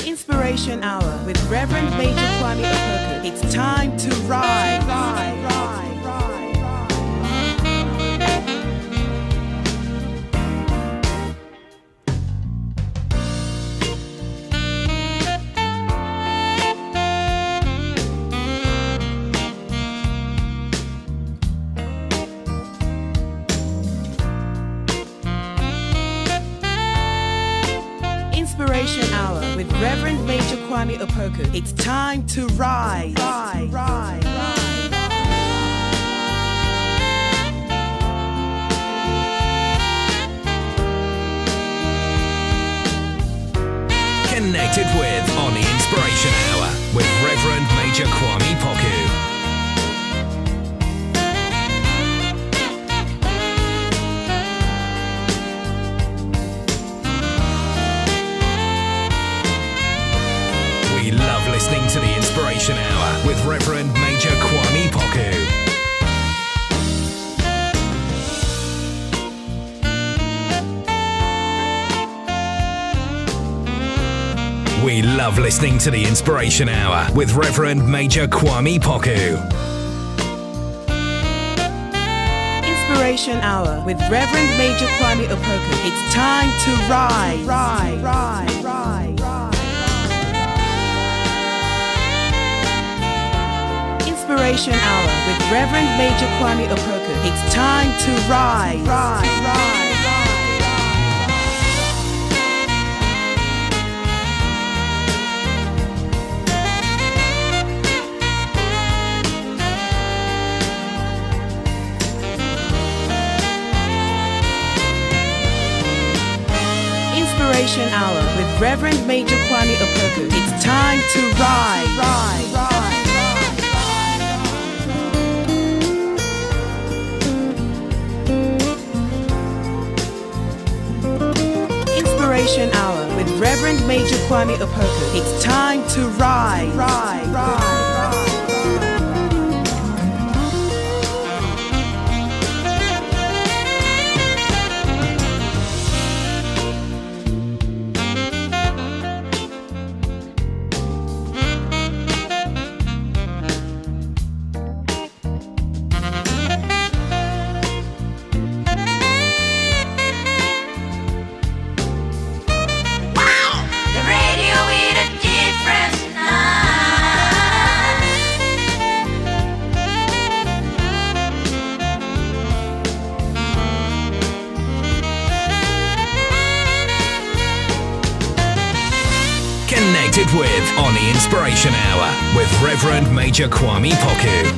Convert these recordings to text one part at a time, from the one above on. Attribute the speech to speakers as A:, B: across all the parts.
A: Inspiration Hour with Reverend Major Kwame Opoku. It's time to rise. Inspiration Hour with Reverend Major Kwame Opoku. It's time to rise.
B: Connected with on the Inspiration Hour with Reverend Major Kwame Opoku. We love listening to the Inspiration Hour with Reverend Major Kwame Opoku. We love listening to the Inspiration Hour with Reverend Major Kwame Opoku.
A: Inspiration Hour with Reverend Major Kwame Opoku. It's time to rise. Inspiration Hour with Reverend Major Kwame Opoku. It's time to rise. Inspiration Hour with Reverend Major Kwame Opoku. It's time to rise. Inspiration Hour with Reverend Major Kwame Opoku. It's time to rise.
B: Connected with on the Inspiration Hour with Reverend Major Kwame Opoku.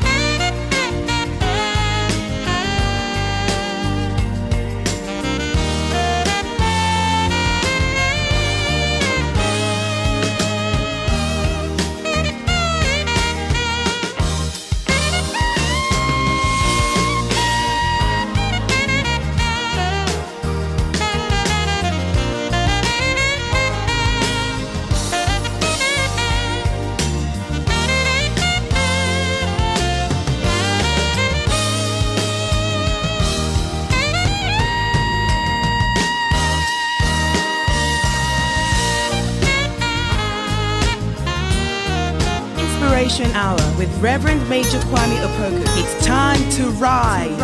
B: Inspiration Hour with Reverend Major Kwame Opoku. It's time to rise.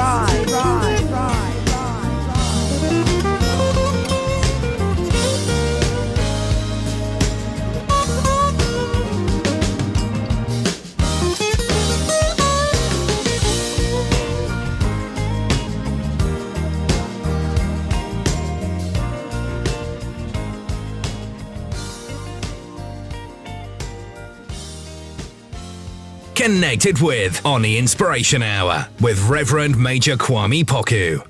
B: Connected with on the Inspiration Hour with Reverend Major Kwame Opoku.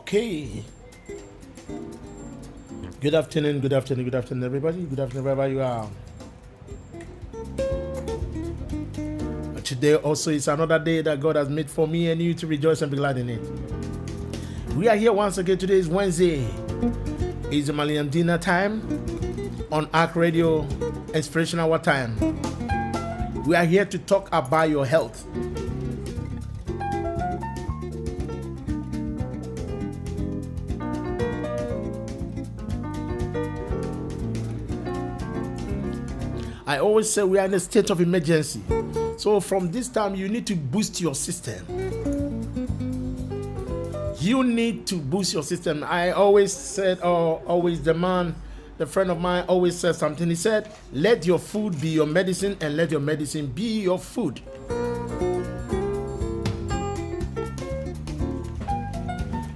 C: Okay. Good afternoon, everybody. Good afternoon, wherever you are. Today also is another day that God has made for me and you to rejoice and be glad in it. We are here once again. Today is Wednesday. It's the Malian dinner time on ARK Radio, Inspiration Hour time. We are here to talk about your health. I always say we are in a state of emergency. So from this time, you need to boost your system. You need to boost your system. I always said, the friend of mine always said something. He said, let your food be your medicine and let your medicine be your food.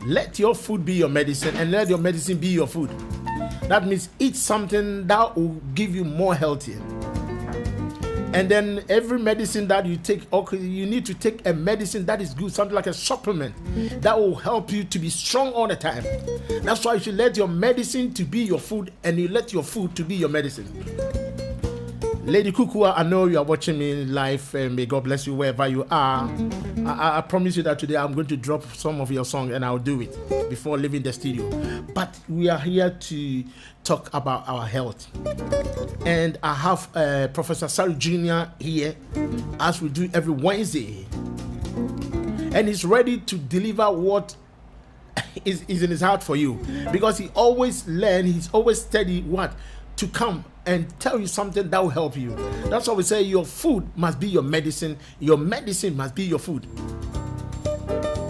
C: Let your food be your medicine and let your medicine be your food. That means eat something that will give you more healthy. And then every medicine that you take, okay, you need to take a medicine that is good, something like a supplement that will help you to be strong all the time. That's why you should let your medicine to be your food and you let your food to be your medicine. Lady Kukua, I know you are watching me live, and may God bless you wherever you are. I promise you that today I'm going to drop some of your song and I'll do it before leaving the studio. But we are here to talk about our health. And I have Professor Sally Jr. here, as we do every Wednesday. And he's ready to deliver what is in his heart for you. Because he always learns, he's always steady to come and tell you something that will help you. That's why we say your food must be your medicine must be your food.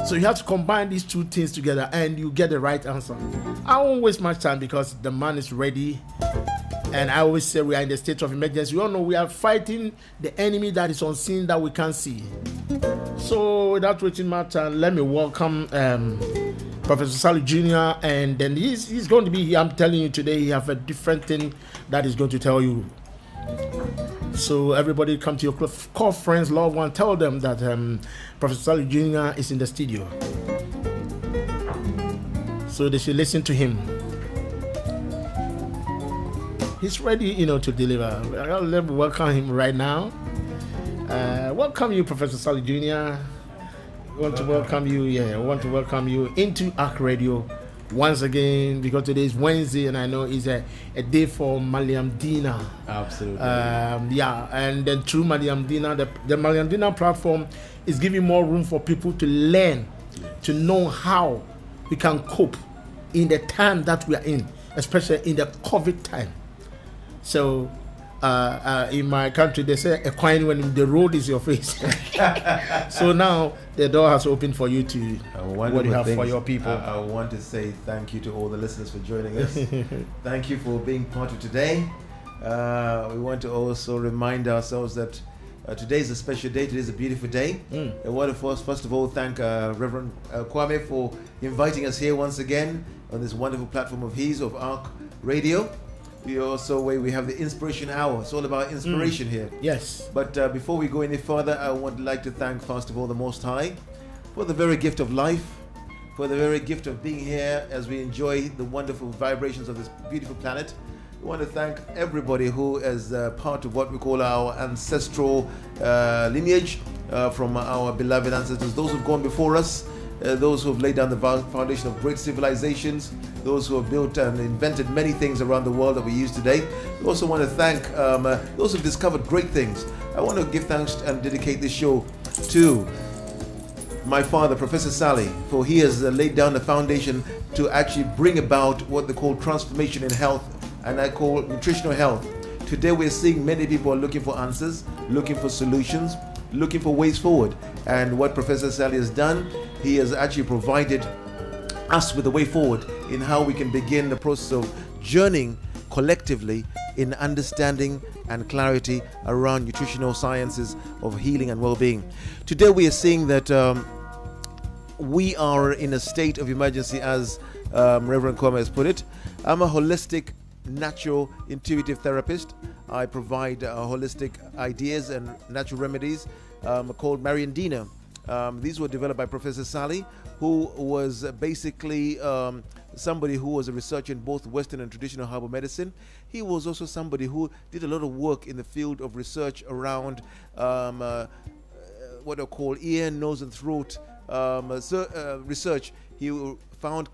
C: So you have to combine these two things together and you get the right answer. I won't waste much time because the man is ready. And I always say we are in the state of emergency. We all know we are fighting the enemy that is unseen that we can't see. So without wasting much time, let me welcome Professor Sally Jr. And then he's going to be here. I'm telling you today, he have a different thing that he's going to tell you. So everybody come to your call friends, loved one, tell them that Professor Sally Jr. is in the studio. So they should listen to him. He's ready, to deliver. Let me welcome him right now. Welcome you, Professor Sally Jr. We want to welcome you into ARK Radio once again, because today is Wednesday and I know it's a day for Maliam Dina.
D: Absolutely.
C: And then through Maliam Dina, the Maliam Dina platform is giving more room for people to learn, to know how we can cope in the time that we are in, especially in the COVID time. So in my country, they say a coin when the road is your face. So now the door has opened for you to what you have for your people.
D: I want to say thank you to all the listeners for joining us. Thank you for being part of today. We want to also remind ourselves that today is a special day. Today is a beautiful day. I want to first of all thank Reverend Kwame for inviting us here once again on this wonderful platform of his, of ARK Radio. We have the Inspiration Hour. It's all about inspiration here.
C: Yes.
D: But before we go any further, I would like to thank first of all the Most High for the very gift of life, for the very gift of being here as we enjoy the wonderful vibrations of this beautiful planet. We want to thank everybody who is part of what we call our ancestral lineage from our beloved ancestors, those who've gone before us, those who have laid down the foundation of great civilizations, those who have built and invented many things around the world that we use today. We also want to thank those who have discovered great things. I want to give thanks and dedicate this show to my father, Professor Sally, for he has laid down the foundation to actually bring about what they call transformation in health, and I call nutritional health. Today we're seeing many people are looking for answers, looking for solutions, looking for ways forward. And what Professor Sally has done, he has actually provided us with a way forward in how we can begin the process of journeying collectively in understanding and clarity around nutritional sciences of healing and well-being. Today we are seeing that we are in a state of emergency, as Reverend Kwame has put it. I'm a holistic, natural, intuitive therapist. I provide holistic ideas and natural remedies called Mariandina. These were developed by Professor Sally, who was basically somebody who was a researcher in both Western and traditional herbal medicine. He was also somebody who did a lot of work in the field of research around what are called ear, nose, and throat research. He found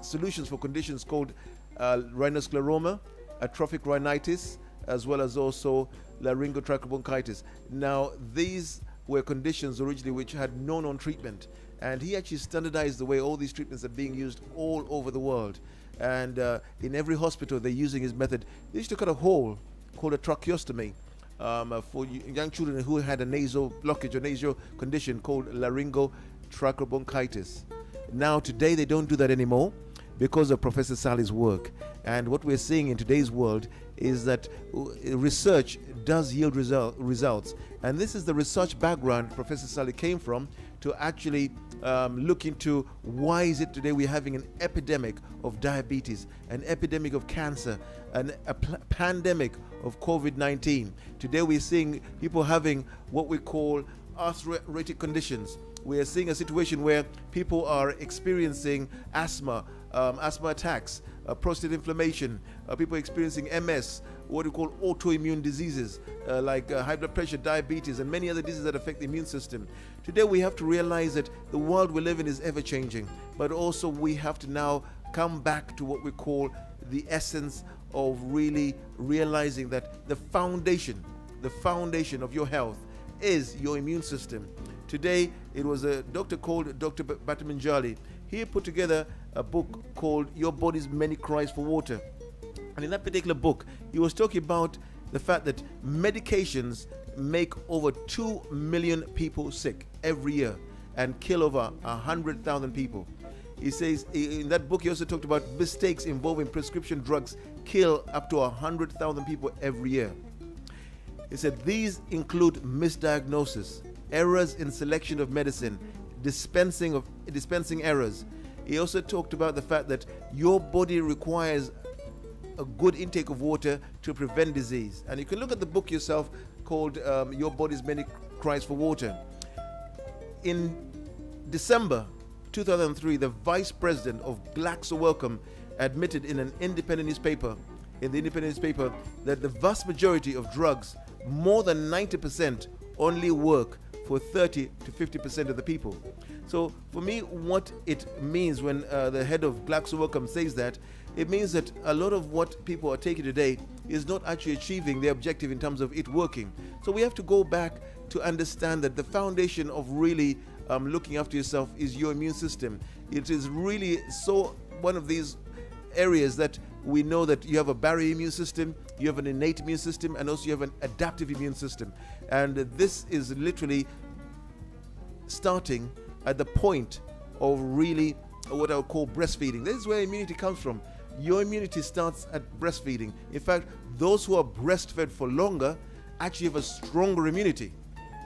D: solutions for conditions called rhinoscleroma, atrophic rhinitis, as well as also laryngotrachobronchitis. Now, these were conditions originally which had no known treatment, and he actually standardized the way all these treatments are being used all over the world. And in every hospital, they're using his method. They used to cut a hole called a tracheostomy for young children who had a nasal blockage or nasal condition called laryngotrachobronchitis. Now, today, they don't do that anymore because of Professor Sally's work. And what we're seeing in today's world is that research does yield results. And this is the research background Professor Sally came from to actually look into why is it today we're having an epidemic of diabetes, an epidemic of cancer, a pandemic of COVID-19. Today we're seeing people having what we call arthritic conditions. We are seeing a situation where people are experiencing asthma attacks, prostate inflammation, people experiencing MS, what we call autoimmune diseases like high blood pressure, diabetes, and many other diseases that affect the immune system. Today we have to realize that the world we live in is ever changing, but also we have to now come back to what we call the essence of really realizing that the foundation of your health is your immune system. Today, it was a doctor called Dr. Batamanjali. He put together a book called Your Body's Many Cries for Water. And in that particular book, he was talking about the fact that medications make over 2 million people sick every year and kill over 100,000 people. He says in that book, he also talked about mistakes involving prescription drugs kill up to 100,000 people every year. He said these include misdiagnosis, errors in selection of medicine, dispensing errors. He also talked about the fact that your body requires a good intake of water to prevent disease. And you can look at the book yourself called Your Body's Many Cries for Water. In December 2003, the vice president of GlaxoSmithKline admitted in the independent newspaper, that the vast majority of drugs, more than 90%, only work for 30 to 50% of the people. So for me, what it means when the head of GlaxoSmithKline says that, it means that a lot of what people are taking today is not actually achieving their objective in terms of it working. So we have to go back to understand that the foundation of really looking after yourself is your immune system. It is really so one of these areas that we know that you have a barrier immune system, you have an innate immune system, and also you have an adaptive immune system. And this is literally starting at the point of really what I would call breastfeeding. This is where immunity comes from. Your immunity starts at breastfeeding. In fact, those who are breastfed for longer actually have a stronger immunity,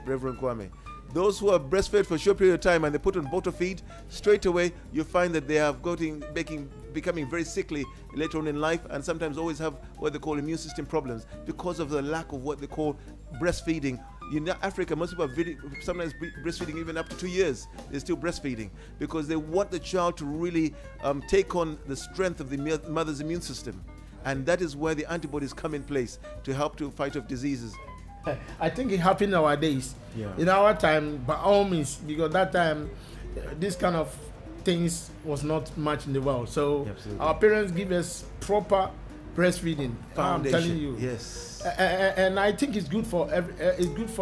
D: Reverend Kwame. Those who are breastfed for a short period of time and they put on bottle feed, straight away you find that they are becoming very sickly later on in life, and sometimes always have what they call immune system problems because of the lack of what they call breastfeeding. In Africa, most people are sometimes breastfeeding even up to 2 years. They're still breastfeeding because they want the child to really take on the strength of the mother's immune system. And that is where the antibodies come in place to help to fight off diseases.
C: I think it happened nowadays. Yeah. In our time, by all means, because that time, this kind of things was not much in the world. So absolutely. Our parents give us proper breastfeeding.
D: Foundation.
C: I'm telling you.
D: Yes.
C: And I think it's good for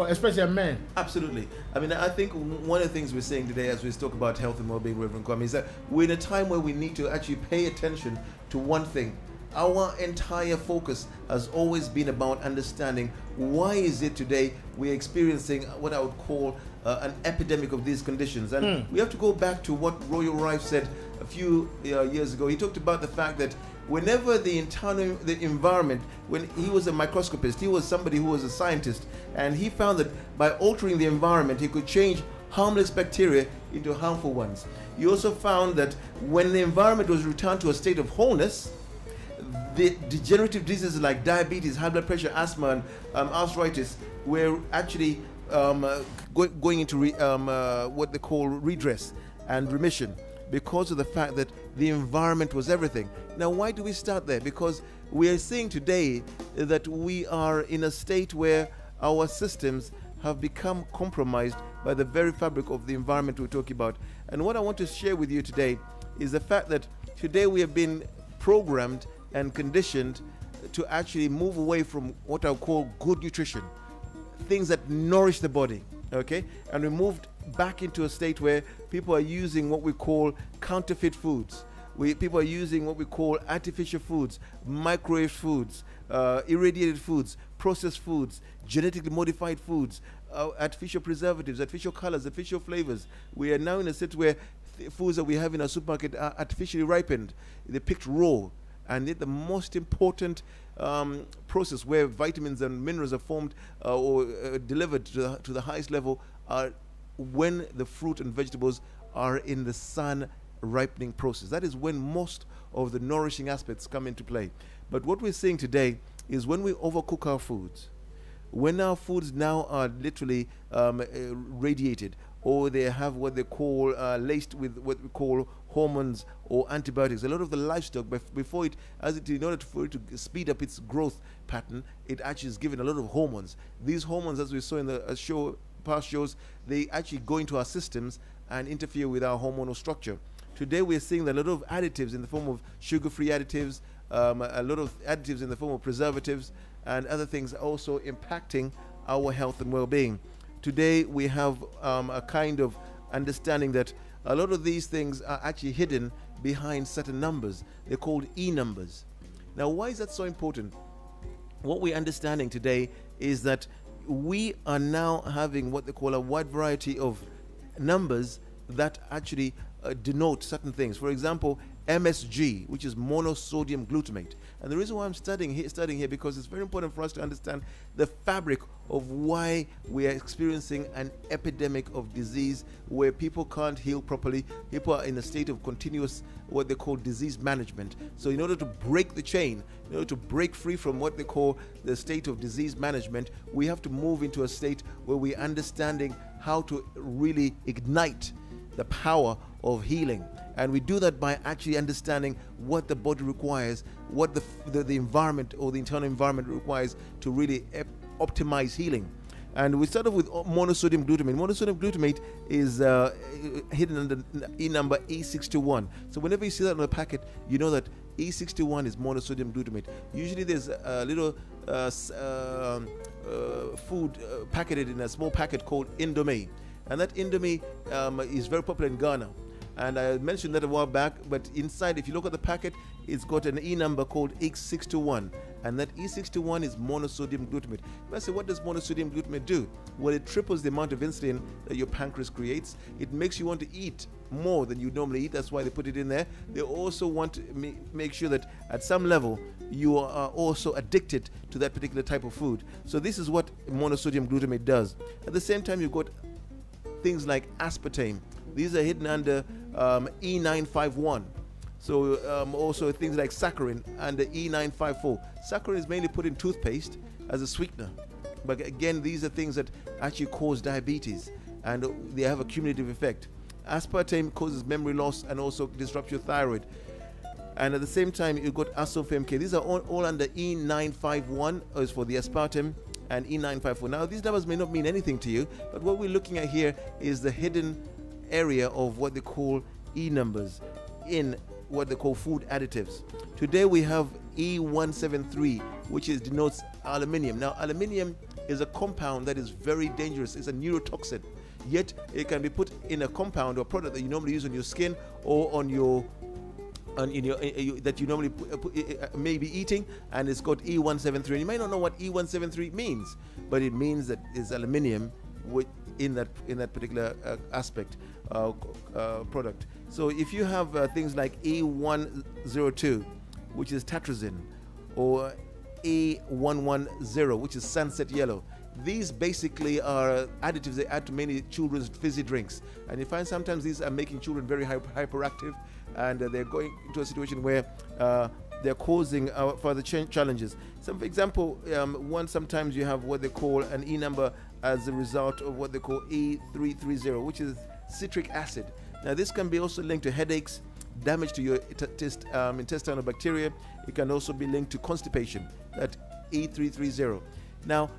C: especially men.
D: Absolutely. I mean, I think one of the things we're saying today as we talk about health and well-being, Reverend Kwame, is that we're in a time where we need to actually pay attention to one thing. Our entire focus has always been about understanding why is it today we're experiencing what I would call an epidemic of these conditions. And we have to go back to what Royal Rife said a few years ago. He talked about the fact that whenever the environment, when he was a microscopist, he was somebody who was a scientist, and he found that by altering the environment, he could change harmless bacteria into harmful ones. He also found that when the environment was returned to a state of wholeness, the degenerative diseases like diabetes, high blood pressure, asthma, and arthritis were actually going into what they call redress and remission, because of the fact that the environment was everything. Now, why do we start there? Because we are seeing today that we are in a state where our systems have become compromised by the very fabric of the environment we're talking about. And what I want to share with you today is the fact that today we have been programmed and conditioned to actually move away from what I call good nutrition, things that nourish the body, okay? And we moved back into a state where people are using what we call counterfeit foods. People are using what we call artificial foods, microwave foods, irradiated foods, processed foods, genetically modified foods, artificial preservatives, artificial colors, artificial flavors. We are now in a state where foods that we have in our supermarket are artificially ripened. They're picked raw. And yet the most important process where vitamins and minerals are formed or delivered to the highest level are when the fruit and vegetables are in the sun ripening process. That is when most of the nourishing aspects come into play. But what we're seeing today is when we overcook our foods, when our foods now are literally radiated, or they have what they call laced with what we call hormones or antibiotics. A lot of the livestock, before it, in order for it to speed up its growth pattern, it actually is given a lot of hormones. These hormones, as we saw in the past shows, they actually go into our systems and interfere with our hormonal structure. Today we're seeing a lot of additives in the form of sugar-free additives, a lot of additives in the form of preservatives, and other things also impacting our health and well-being. Today we have a kind of understanding that a lot of these things are actually hidden behind certain numbers. They're called E numbers. Now, why is that so important? What we're understanding today is that we are now having what they call a wide variety of numbers that actually denote certain things. For example, MSG, which is monosodium glutamate. And the reason why I'm studying here because it's very important for us to understand the fabric of why we are experiencing an epidemic of disease where people can't heal properly. People are in a state of continuous, what they call disease management. So in order to break the chain, in order to break free from what they call the state of disease management, we have to move into a state where we're understanding how to really ignite the power of healing. And we do that by actually understanding what the body requires, what the environment or the internal environment requires to really optimize healing. And we start off with monosodium glutamate. Monosodium glutamate is hidden under E number E61. So whenever you see that on a packet, you know that E61 is monosodium glutamate. Usually there's a little food packeted in a small packet called Indomie. And that Indomie is very popular in Ghana. And I mentioned that a while back, but inside, if you look at the packet, it's got an E number called E61. And that E61 is monosodium glutamate. You might say, what does monosodium glutamate do? Well, it triples the amount of insulin that your pancreas creates. It makes you want to eat more than you normally eat. That's why they put it in there. They also want to make sure that at some level, you are also addicted to that particular type of food. So this is what monosodium glutamate does. At the same time, you've got things like aspartame. These are hidden under E951. So also things like saccharin under E954. Saccharin is mainly put in toothpaste as a sweetener. But again, these are things that actually cause diabetes and they have a cumulative effect. Aspartame causes memory loss and also disrupts your thyroid. And at the same time, you've got aspartame K. These are all under E951 as for the aspartame, and E954. Now, these numbers may not mean anything to you, but what we're looking at here is the hidden area of what they call E numbers in what they call food additives. Today we have E173, which denotes aluminium. Now, aluminium is a compound that is very dangerous. It's a neurotoxin. Yet, it can be put in a compound or product that you normally use on your skin or on your that you normally may be eating, and it's got E173. And you may not know what E173 means, but it means that it's aluminium in that particular aspect product. So if you have things like E102, which is tetrazine, or E110, which is sunset yellow, these basically are additives they add to many children's fizzy drinks, and you find sometimes these are making children very hyperactive, and they're going into a situation where they're causing further challenges. So, for example, sometimes you have what they call an E number as a result of what they call E330, which is citric acid. Now, this can be also linked to headaches, damage to your intestinal bacteria. It can also be linked to constipation, that E330. Now,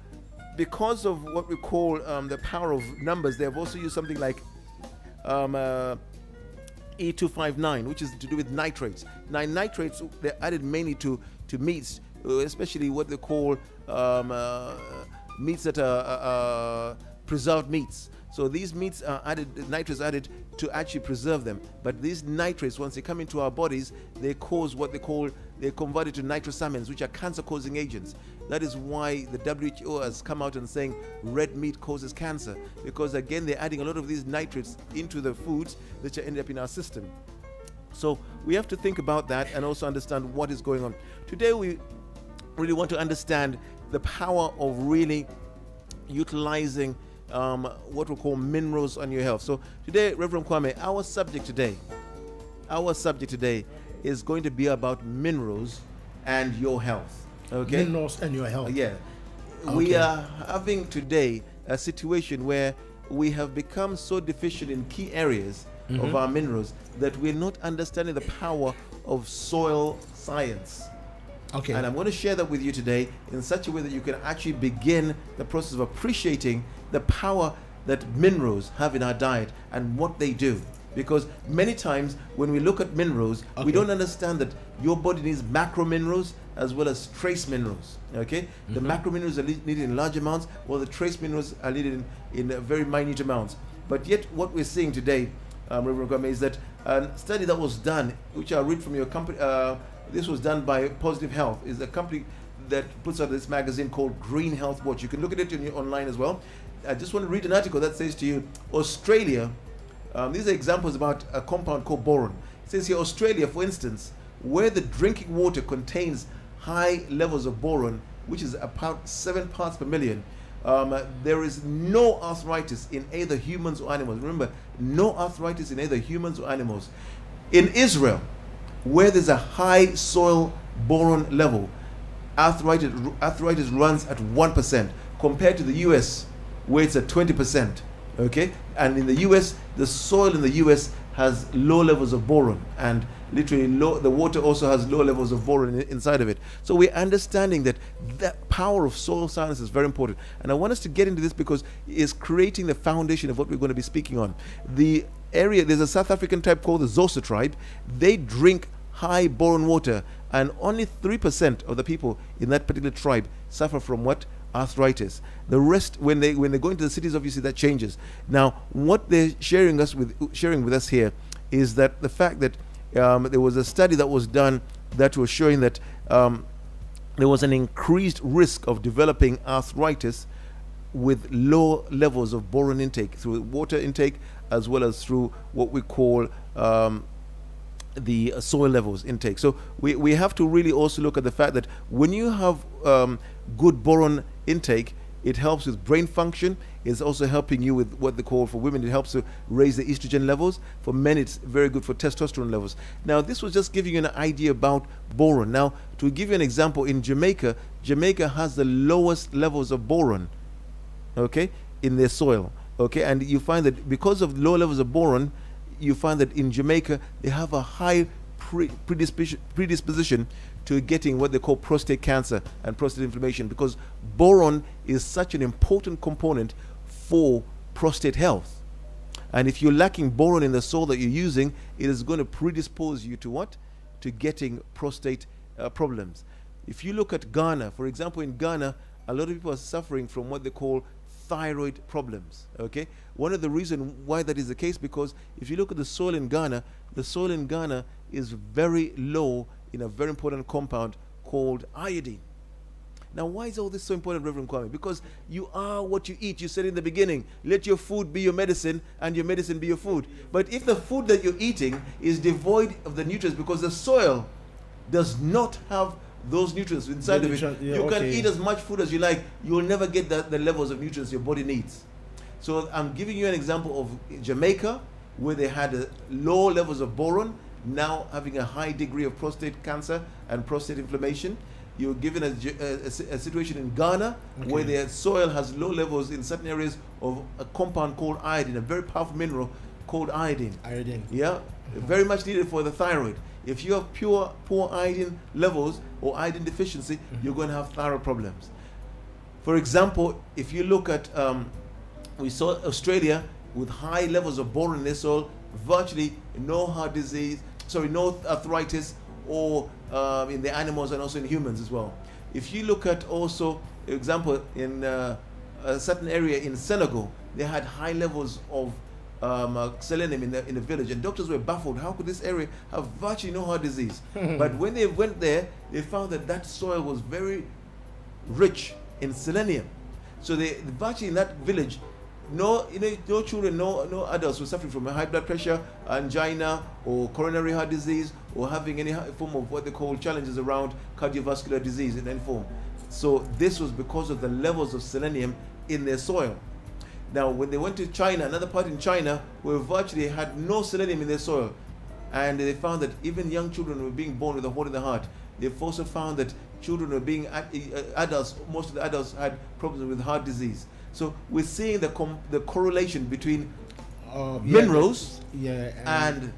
D: because of what we call the power of numbers, they have also used something like E259, which is to do with nitrates. Now, nitrates, they're added mainly to meats, especially what they call meats that are preserved meats. So these meats are added, nitrates added to actually preserve them. But these nitrates, once they come into our bodies, they cause what they're converted to nitrosamines, which are cancer-causing agents. That is why the WHO has come out and saying red meat causes cancer, because again, they're adding a lot of these nitrates into the foods that are ending up in our system. So we have to think about that and also understand what is going on. Today, we really want to understand the power of really utilizing what we call minerals on your health. So today, Reverend Kwame, our subject today is going to be about minerals and your health. Okay?
C: Minerals and your health.
D: Yeah.
C: Okay.
D: We are having today a situation where we have become so deficient in key areas of our minerals that we're not understanding the power of soil science.
C: Okay.
D: And I'm going to share that with you today in such a way that you can actually begin the process of appreciating the power that minerals have in our diet and what they do. Because many times when we look at minerals, we don't understand that your body needs macro minerals as well as trace minerals. Okay? The macro minerals are needed in large amounts, while the trace minerals are needed in very minute amounts. But yet what we're seeing today, Reverend Kwame, is that a study that was done, which I'll read from your company, this was done by Positive Health, is a company that puts out this magazine called Green Health Watch. You can look at it online as well. I just want to read an article that says to you, Australia, these are examples about a compound called boron. It says here, Australia, for instance, where the drinking water contains high levels of boron, which is about 7 parts per million, there is no arthritis in either humans or animals. Remember, no arthritis in either humans or animals. In Israel, where there's a high soil boron level, arthritis runs at 1% compared to the US, where it's at 20%. Okay, and in the US, the soil in the US has low levels of boron, and literally the water also has low levels of boron inside of it. So we're understanding that the power of soil science is very important, and I want us to get into this because it's creating the foundation of what we're going to be speaking on. The area, there's a South African tribe called the Xhosa tribe. They drink high boron water, and only 3% of the people in that particular tribe suffer from what? Arthritis. The rest, when they go into the cities, obviously that changes. Now, what they're sharing with us here is that the fact that there was a study that was done that was showing that there was an increased risk of developing arthritis with low levels of boron intake through water intake as well as through what we call the soil levels intake. So we have to really also look at the fact that when you have good boron intake, it helps with brain function. It's also helping you with what they call, for women, it helps to raise the estrogen levels. For men, it's very good for testosterone levels. Now, this was just giving you an idea about boron. Now, to give you an example, in Jamaica has the lowest levels of boron, okay, in their soil. Okay, and you find that because of low levels of boron, you find that in Jamaica they have a high predisposition to getting what they call prostate cancer and prostate inflammation, because boron is such an important component for prostate health. And if you're lacking boron in the soil that you're using, it is going to predispose you to what? To getting prostate problems. If you look at Ghana, for example, in Ghana, a lot of people are suffering from what they call thyroid problems. Okay, one of the reasons why that is the case, because if you look at the soil in Ghana is very low in a very important compound called iodine. Now, why is all this so important, Reverend Kwame? Because you are what you eat. You said in the beginning, let your food be your medicine and your medicine be your food. But if the food that you're eating is devoid of the nutrients, because the soil does not have those nutrients inside of it, you can eat as much food as you like, you will never get the levels of nutrients your body needs. So I'm giving you an example of Jamaica, where they had low levels of boron, now having a high degree of prostate cancer and prostate inflammation. You're given a situation in Ghana where the soil has low levels in certain areas of a compound called iodine, a very powerful mineral called iodine.
C: Iodine.
D: Yeah, very much needed for the thyroid. If you have poor iodine levels or iodine deficiency, you're going to have thyroid problems. For example, if you look at, we saw Australia with high levels of boron in their soil, virtually no heart disease, no arthritis, or in the animals and also in humans as well. If you look at also, example, in a certain area in Senegal, they had high levels of selenium in the village, and doctors were baffled. How could this area have virtually no heart disease? But when they went there, they found that soil was very rich in selenium. So they virtually in that village, no children, no adults were suffering from a high blood pressure, angina, or coronary heart disease, or having any form of what they call challenges around cardiovascular disease in any form. So this was because of the levels of selenium in their soil. Now, when they went to China, another part in China, where virtually had no selenium in their soil, and they found that even young children were being born with a hole in the heart. They've also found that children were being adults. Most of the adults had problems with heart disease. So we're seeing the correlation between minerals and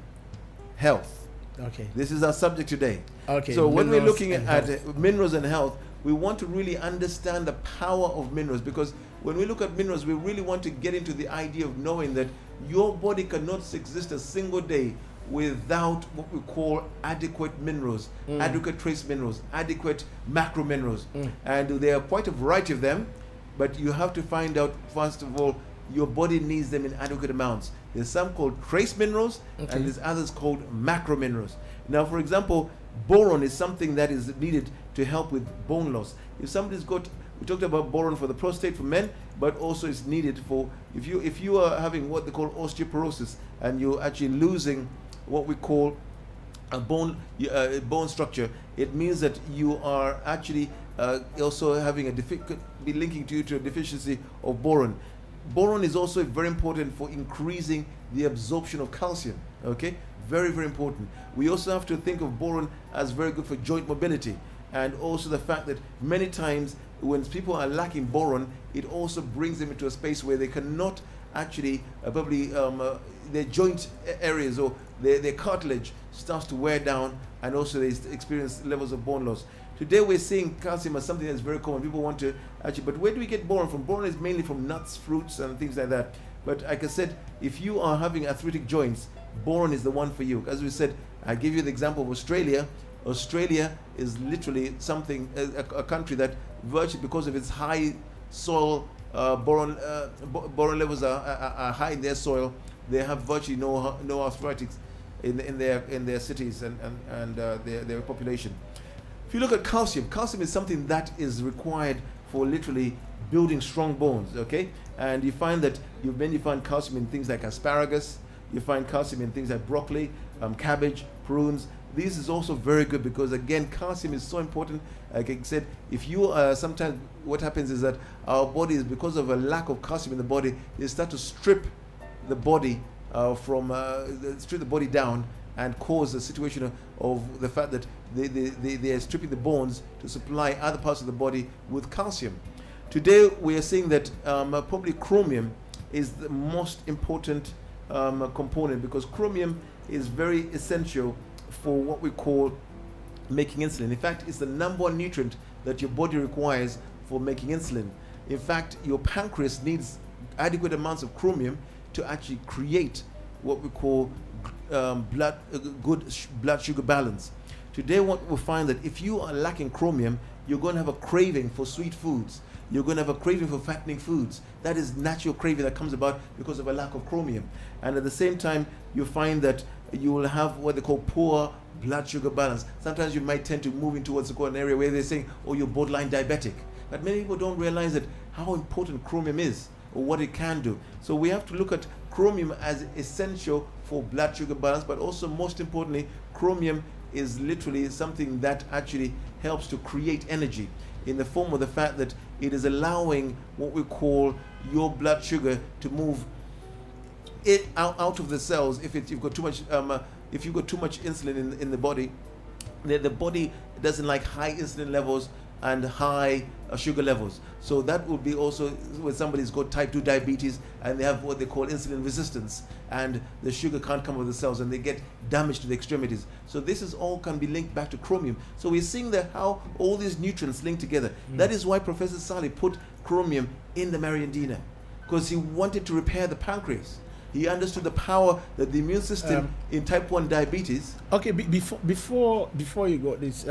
D: health.
C: Okay.
D: This is our subject today.
C: Okay.
D: So when we're looking at
C: health.
D: minerals and health, we want to really understand the power of minerals, because when we look at minerals, we really want to get into the idea of knowing that your body cannot exist a single day without what we call adequate minerals, adequate trace minerals, adequate macro minerals. And there are quite a variety of them, but you have to find out, first of all, your body needs them in adequate amounts. There's some called trace minerals, and there's others called macro minerals. Now, for example, boron is something that is needed to help with bone loss. If somebody's got, we talked about boron for the prostate for men, but also it's needed for, if you are having what they call osteoporosis, and you're actually losing what we call a bone structure, it means that you are actually also having could be linking to a deficiency of boron. Boron is also very important for increasing the absorption of calcium. Okay, very, very important. We also have to think of boron as very good for joint mobility, and also the fact that many times when people are lacking boron, it also brings them into a space where they cannot actually probably their joint areas or their cartilage starts to wear down, and also they experience levels of bone loss. Today we're seeing calcium as something that's very common. People want to actually, but where do we get boron from? Boron is mainly from nuts, fruits, and things like that. But like I said, if you are having arthritic joints, boron is the one for you. As we said, I give you the example of Australia. Australia is literally something, a country that virtually because of its high soil boron levels are high in their soil. They have virtually no arthritis in their cities and their population. If you look at calcium is something that is required for literally building strong bones. Okay, and you find that you find calcium in things like asparagus. You find calcium in things like broccoli, cabbage, prunes. This is also very good because again, calcium is so important. Like I said, if you sometimes what happens is that our bodies, because of a lack of calcium in the body, they start to strip the body strip the body down and cause a situation of the fact that they are stripping the bones to supply other parts of the body with calcium. Today we are seeing that probably chromium is the most important component, because chromium is very essential for what we call making insulin. In fact, it's the number one nutrient that your body requires for making insulin. In fact, your pancreas needs adequate amounts of chromium to actually create what we call good blood sugar balance. Today what we'll find that if you are lacking chromium, you're going to have a craving for sweet foods. You're going to have a craving for fattening foods. That is natural craving that comes about because of a lack of chromium. And at the same time, you find that you will have what they call poor blood sugar balance. Sometimes you might tend to move into what's called an area where they're saying, oh, you're borderline diabetic. But many people don't realize that how important chromium is or what it can do. So we have to look at chromium as essential for blood sugar balance, but also most importantly, chromium is literally something that actually helps to create energy in the form of the fact that it is allowing what we call your blood sugar to move it out of the cells. If you've got too much if you've got too much insulin in the body, the body doesn't like high insulin levels and high sugar levels. So that would be also when somebody's got type 2 diabetes and they have what they call insulin resistance, and the sugar can't come with the cells and they get damage to the extremities. So this is all can be linked back to chromium. So we're seeing that how all these nutrients link together. That is why Professor Sally put chromium in the Mariandina, because he wanted to repair the pancreas. He understood the power that the immune system in type 1 diabetes.
C: Okay, before you go this,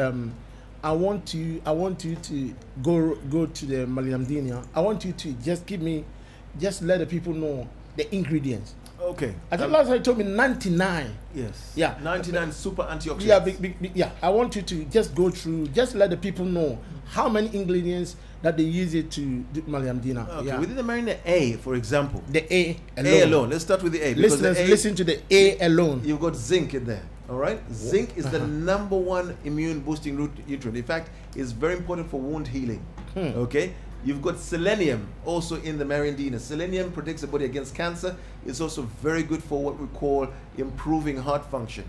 C: I want you to go to the Mariandina. I want you to just let the people know the ingredients.
D: Okay.
C: I think last time you told me 99.
D: Yes.
C: Yeah.
D: 99 super antioxidants.
C: Yeah, yeah. I want you to just go through, just let the people know how many ingredients that they use it to do Mariandina.
D: Okay.
C: Yeah.
D: Within the Marina A, for example.
C: The A alone.
D: A alone. Let's start with the A.
C: Listeners, listen to the A alone.
D: You've got zinc in there. All right. Zinc is the number one immune boosting nutrient. In fact, it's very important for wound healing. Okay. You've got selenium also in the Mariandina. Selenium protects the body against cancer. It's also very good for what we call improving heart function.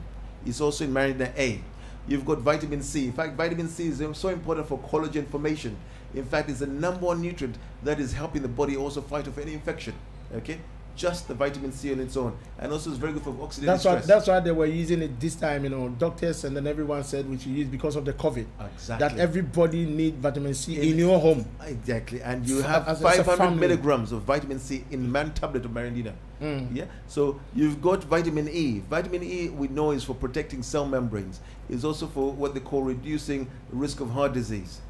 D: It's also in Mariandina A. You've got vitamin C. In fact, vitamin C is so important for collagen formation. In fact, it's the number one nutrient that is helping the body also fight off any infection. Okay? Just the vitamin C on its own. And also it's very good for oxidative stress.
C: That's why they were using it this time, doctors and then everyone said we should use because of the COVID.
D: Exactly.
C: That everybody need vitamin C in your home.
D: Exactly. And you have
C: as
D: 500 milligrams of vitamin C in one tablet of Mariandina. Yeah. So you've got vitamin E. Vitamin E we know is for protecting cell membranes. It's also for what they call reducing the risk of heart disease.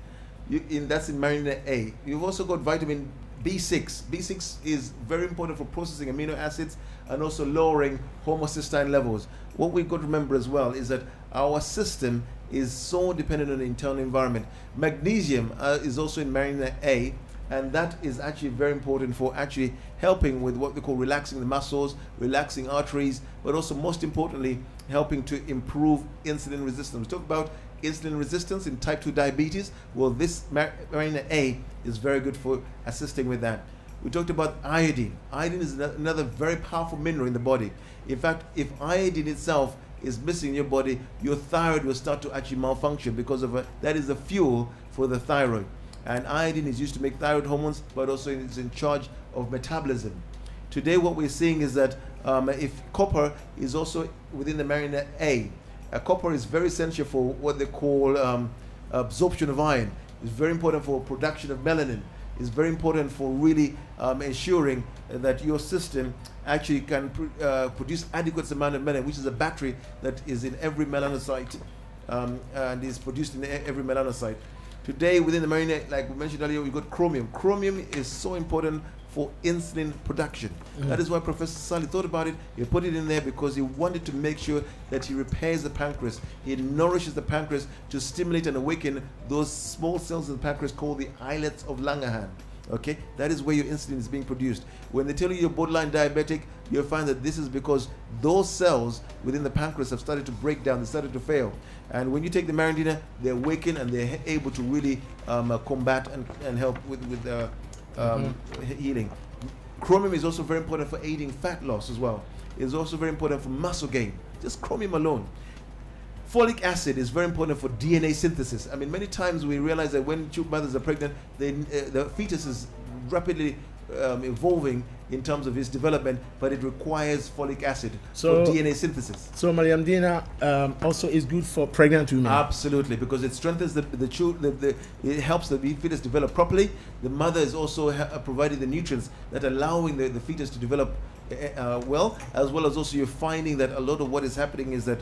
D: That's in Mariandina A. You've also got vitamin B6. B6 is very important for processing amino acids and also lowering homocysteine levels. What we've got to remember as well is that our system is so dependent on the internal environment. Magnesium is also in Mariandina A, and that is actually very important for actually helping with what we call relaxing the muscles, relaxing arteries, but also most importantly helping to improve insulin resistance. We talk about insulin resistance in type 2 diabetes. Well, this Mariandina A is very good for assisting with that. We talked about iodine. Iodine is another very powerful mineral in the body. In fact, if iodine itself is missing in your body, your thyroid will start to actually malfunction because of that is the fuel for the thyroid. And iodine is used to make thyroid hormones, but also it's in charge of metabolism. Today what we're seeing is that if copper is also within the Mariandina A, copper is very essential for what they call absorption of iron. It's very important for production of melanin. It's very important for really ensuring that your system actually can produce adequate amount of melanin, which is a battery that is in every melanocyte and is produced in every melanocyte. Today, within the Mariandina, like we mentioned earlier, we've got chromium. Chromium is so important for insulin production. That is why Professor Sally thought about it. He put it in there because he wanted to make sure that he repairs the pancreas. He nourishes the pancreas to stimulate and awaken those small cells in the pancreas called the islets of Langerhans. Okay, that is where your insulin is being produced. When they tell you you're borderline diabetic, you'll find that this is because those cells within the pancreas have started to break down, they started to fail. And when you take the Mariandina, they awaken and they're able to really combat and help with healing. Chromium is also very important for aiding fat loss as well. It's also very important for muscle gain. Just chromium alone. Folic acid is very important for DNA synthesis. I mean, many times we realize that when two mothers are pregnant, the fetus is rapidly evolving in terms of its development, but it requires folic acid for DNA synthesis.
C: So Mariandina also is good for pregnant women.
D: Absolutely, because it strengthens it helps the fetus develop properly. The mother is also providing the nutrients that are allowing the fetus to develop well as also you're finding that a lot of what is happening is that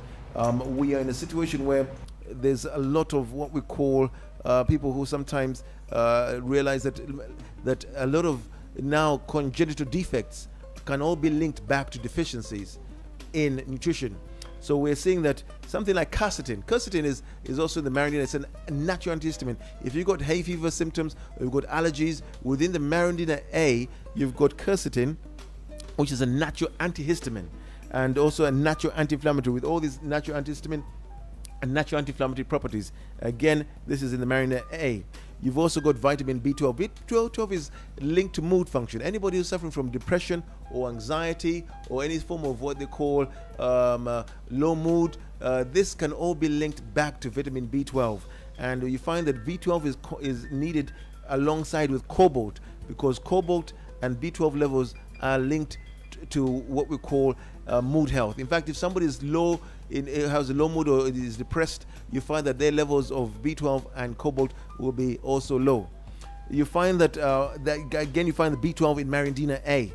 D: we are in a situation where there's a lot of what we call people who sometimes realize that a lot of now congenital defects can all be linked back to deficiencies in nutrition. So we're seeing that something like quercetin is also in the Mariandina. It's a natural antihistamine. If you've got hay fever symptoms, or you've got allergies, within the Mariandina A, you've got quercetin, which is a natural antihistamine and also a natural anti-inflammatory with all these natural antihistamine and natural anti-inflammatory properties. Again, this is in the Mariandina A. You've also got vitamin B12. B12 is linked to mood function. Anybody who's suffering from depression or anxiety or any form of what they call low mood, this can all be linked back to vitamin B12. And you find that B12 is needed alongside with cobalt, because cobalt and B12 levels are linked to what we call mood health. In fact, if somebody is low, has a low mood or is depressed, you find that their levels of B12 and cobalt will be also low. You find that, you find the B12 in Marindina A.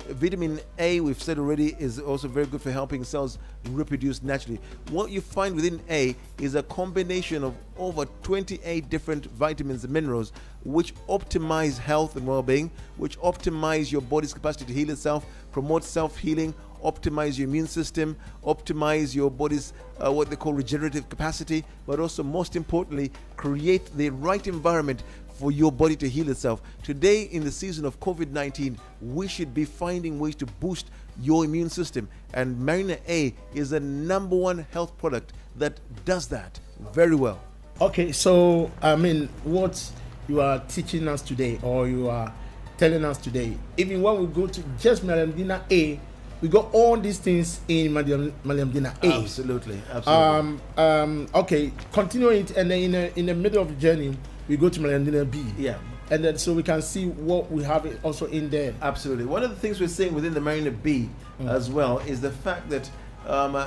D: Vitamin A, we've said already, is also very good for helping cells reproduce naturally. What you find within A is a combination of over 28 different vitamins and minerals which optimize health and well-being, which optimize your body's capacity to heal itself, promote self-healing, optimize your immune system, optimize your body's what they call regenerative capacity, but also most importantly, create the right environment for your body to heal itself. Today, in the season of COVID-19, we should be finding ways to boost your immune system. And Marina A is the number one health product that does that very well.
C: Okay, so I mean, what you are teaching us today, or you are telling us today, even when we go to just Marina A, we got all these things in Marina A.
D: Absolutely.
C: Okay, continue it, and then in the middle of the journey, we go to Marina B.
D: Yeah.
C: And then so we can see what we have also in there.
D: Absolutely. One of the things we're seeing within the Marina B as well is the fact that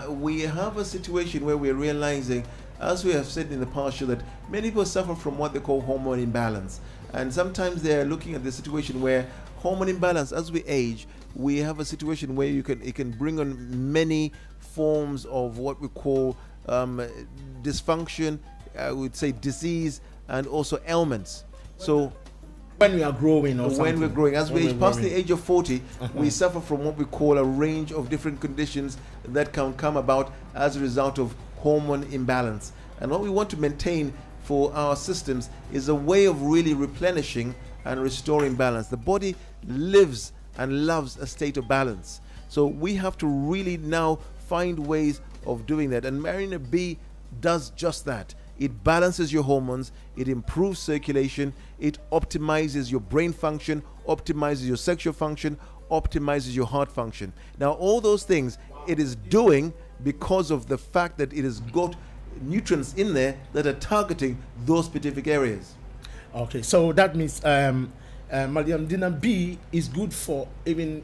D: we have a situation where we're realizing, as we have said in the past show, that many people suffer from what they call hormone imbalance. And sometimes they're looking at the situation where hormone imbalance, as we age, we have a situation where it can bring on many forms of what we call dysfunction, I would say disease, and also ailments. So
C: when we are growing, or
D: when we're growing, as we age past the age of 40,
C: Uh-huh.
D: we suffer from what we call a range of different conditions that can come about as a result of hormone imbalance. And what we want to maintain for our systems is a way of really replenishing and restoring balance. The body lives and loves a state of balance. So we have to really now find ways of doing that. And Marina B does just that. It balances your hormones, it improves circulation, it optimizes your brain function, optimizes your sexual function, optimizes your heart function. Now, all those things it is doing because of the fact that it has got nutrients in there that are targeting those specific areas.
C: Okay, so that means Marina B is good for even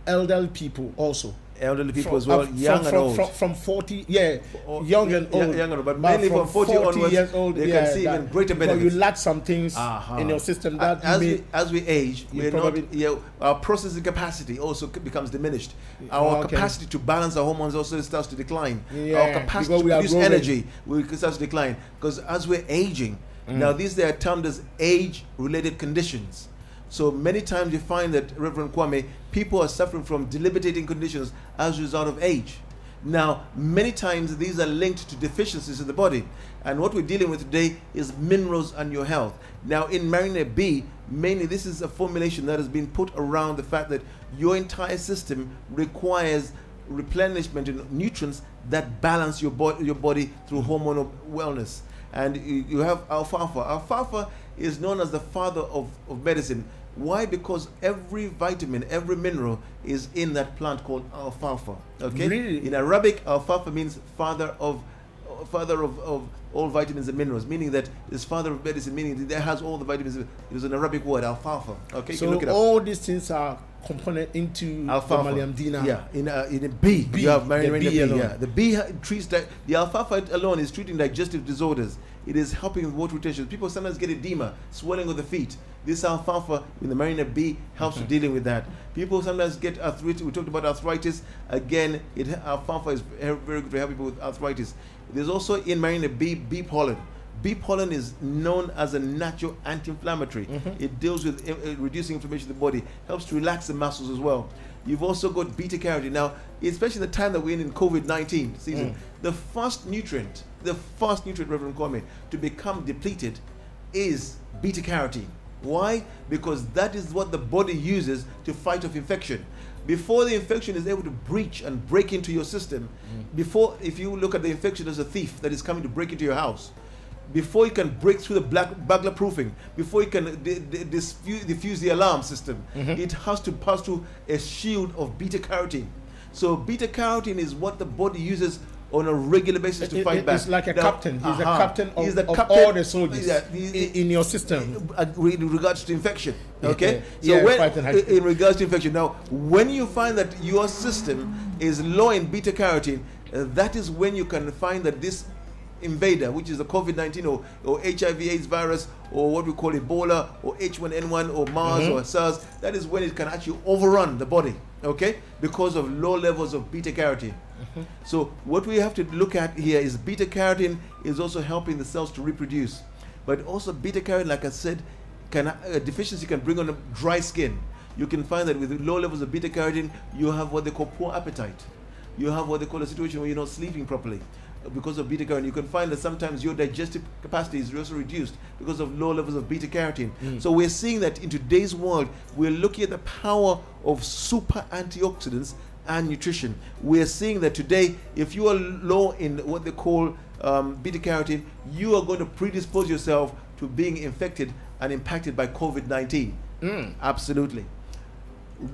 C: elderly people also.
D: Elderly people as well, young and old.
C: From 40, young and old.
D: Young and old, but mainly from 40 onwards,
C: years old,
D: they can see even greater benefits.
C: You lack some things in your system that
D: as we age, our processing capacity also becomes diminished. Our capacity to balance our hormones also starts to decline. Our capacity to produce energy starts to decline, because as we're aging, now these are termed as age-related conditions. So many times you find that, Reverend Kwame, people are suffering from debilitating conditions as a result of age. Now, many times these are linked to deficiencies in the body. And what we're dealing with today is minerals and your health. Now, in Marina B, mainly this is a formulation that has been put around the fact that your entire system requires replenishment in nutrients that balance your body through hormonal wellness. And you have alfalfa. Alfalfa is known as the father of medicine. Why? Because every vitamin, every mineral is in that plant called alfalfa. Okay.
C: Really?
D: In Arabic, alfalfa means father of all vitamins and minerals, meaning that it's father of medicine, meaning that it has all the vitamins. It is an Arabic word, alfalfa. Okay.
C: So
D: you can look it up.
C: all these things are component into
D: Alfalfa.
C: Maliamdina.
D: Yeah, in a B, you have Marina B. Yeah, the B treats the alfalfa alone is treating digestive disorders. It is helping with water retention. People sometimes get edema, swelling of the feet. This alfalfa in the Marina B helps with dealing with that. People sometimes get arthritis. We talked about arthritis. Again, alfalfa is very good for helping people with arthritis. There's also in Marina B, bee pollen. Bee pollen is known as a natural anti-inflammatory. It deals with reducing inflammation in the body, helps to relax the muscles as well. You've also got beta carotene. Now, especially the time that we're in COVID-19 season, the first nutrient, Reverend Kwame, to become depleted is beta carotene. Why? Because that is what the body uses to fight off infection. Before the infection is able to breach and break into your system, if you look at the infection as a thief that is coming to break into your house, before it can break through the burglar proofing, before it can diffuse the alarm system, it has to pass through a shield of beta carotene. So beta carotene is what the body uses on a regular basis to fight back.
C: It's like a captain. He's a captain of all the soldiers in your system.
D: In regards to infection. Okay?
C: So
D: in regards to infection. Now, when you find that your system is low in beta carotene, that is when you can find that this invader, which is the COVID-19 or HIV/AIDS virus, or what we call Ebola or H1N1 or MERS or SARS, that is when it can actually overrun the body, okay, because of low levels of beta carotene. So what we have to look at here is beta carotene is also helping the cells to reproduce, but also beta carotene, like I said, a deficiency can bring on a dry skin. You can find that with low levels of beta carotene, you have what they call poor appetite. You have what they call a situation where you're not sleeping properly because of beta carotene. You can find that sometimes your digestive capacity is also reduced because of low levels of beta carotene. So we're seeing that in today's world, we're looking at the power of super antioxidants and nutrition. We're seeing that today, if you are low in what they call beta carotene, you are going to predispose yourself to being infected and impacted by COVID-19. Absolutely.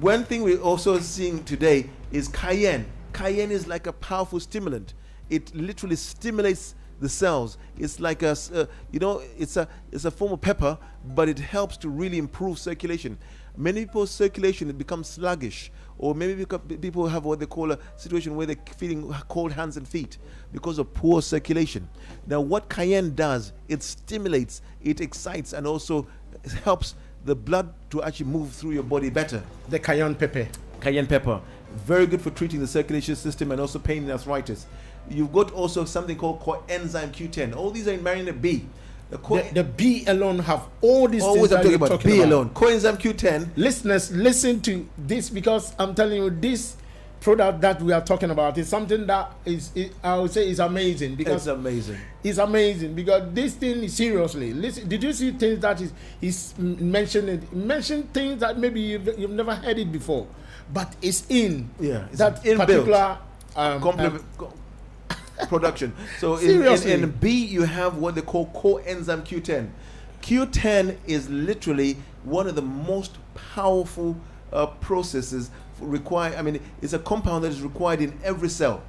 D: One thing we're also seeing today is cayenne. Cayenne is like a powerful stimulant. It literally stimulates the cells. It's like it's a form of pepper, but it helps to really improve circulation. Many people's circulation becomes sluggish, or maybe people have what they call a situation where they're feeling cold hands and feet because of poor circulation. Now, what cayenne does, it stimulates, it excites, and also helps the blood to actually move through your body better.
C: The cayenne pepper.
D: Cayenne pepper, very good for treating the circulation system and also pain and arthritis. You've got also something called coenzyme Q10. All these are in Marina B.
C: The B alone have all these
D: always
C: things
D: I'm talking about B alone. Coenzyme Q10.
C: Listeners, listen to this, because I'm telling you, this product that we are talking about is something that I would say is amazing. Because
D: it's amazing.
C: It's amazing because this thing is seriously. Listen, did you see things that is mentioned things that maybe you've never heard it before, but it's in
D: it's
C: that
D: inbuilt.
C: Particular
D: production. So in B you have what they call coenzyme Q10. Q10 is literally one of the most powerful processes required. I mean, it's a compound that is required in every cell.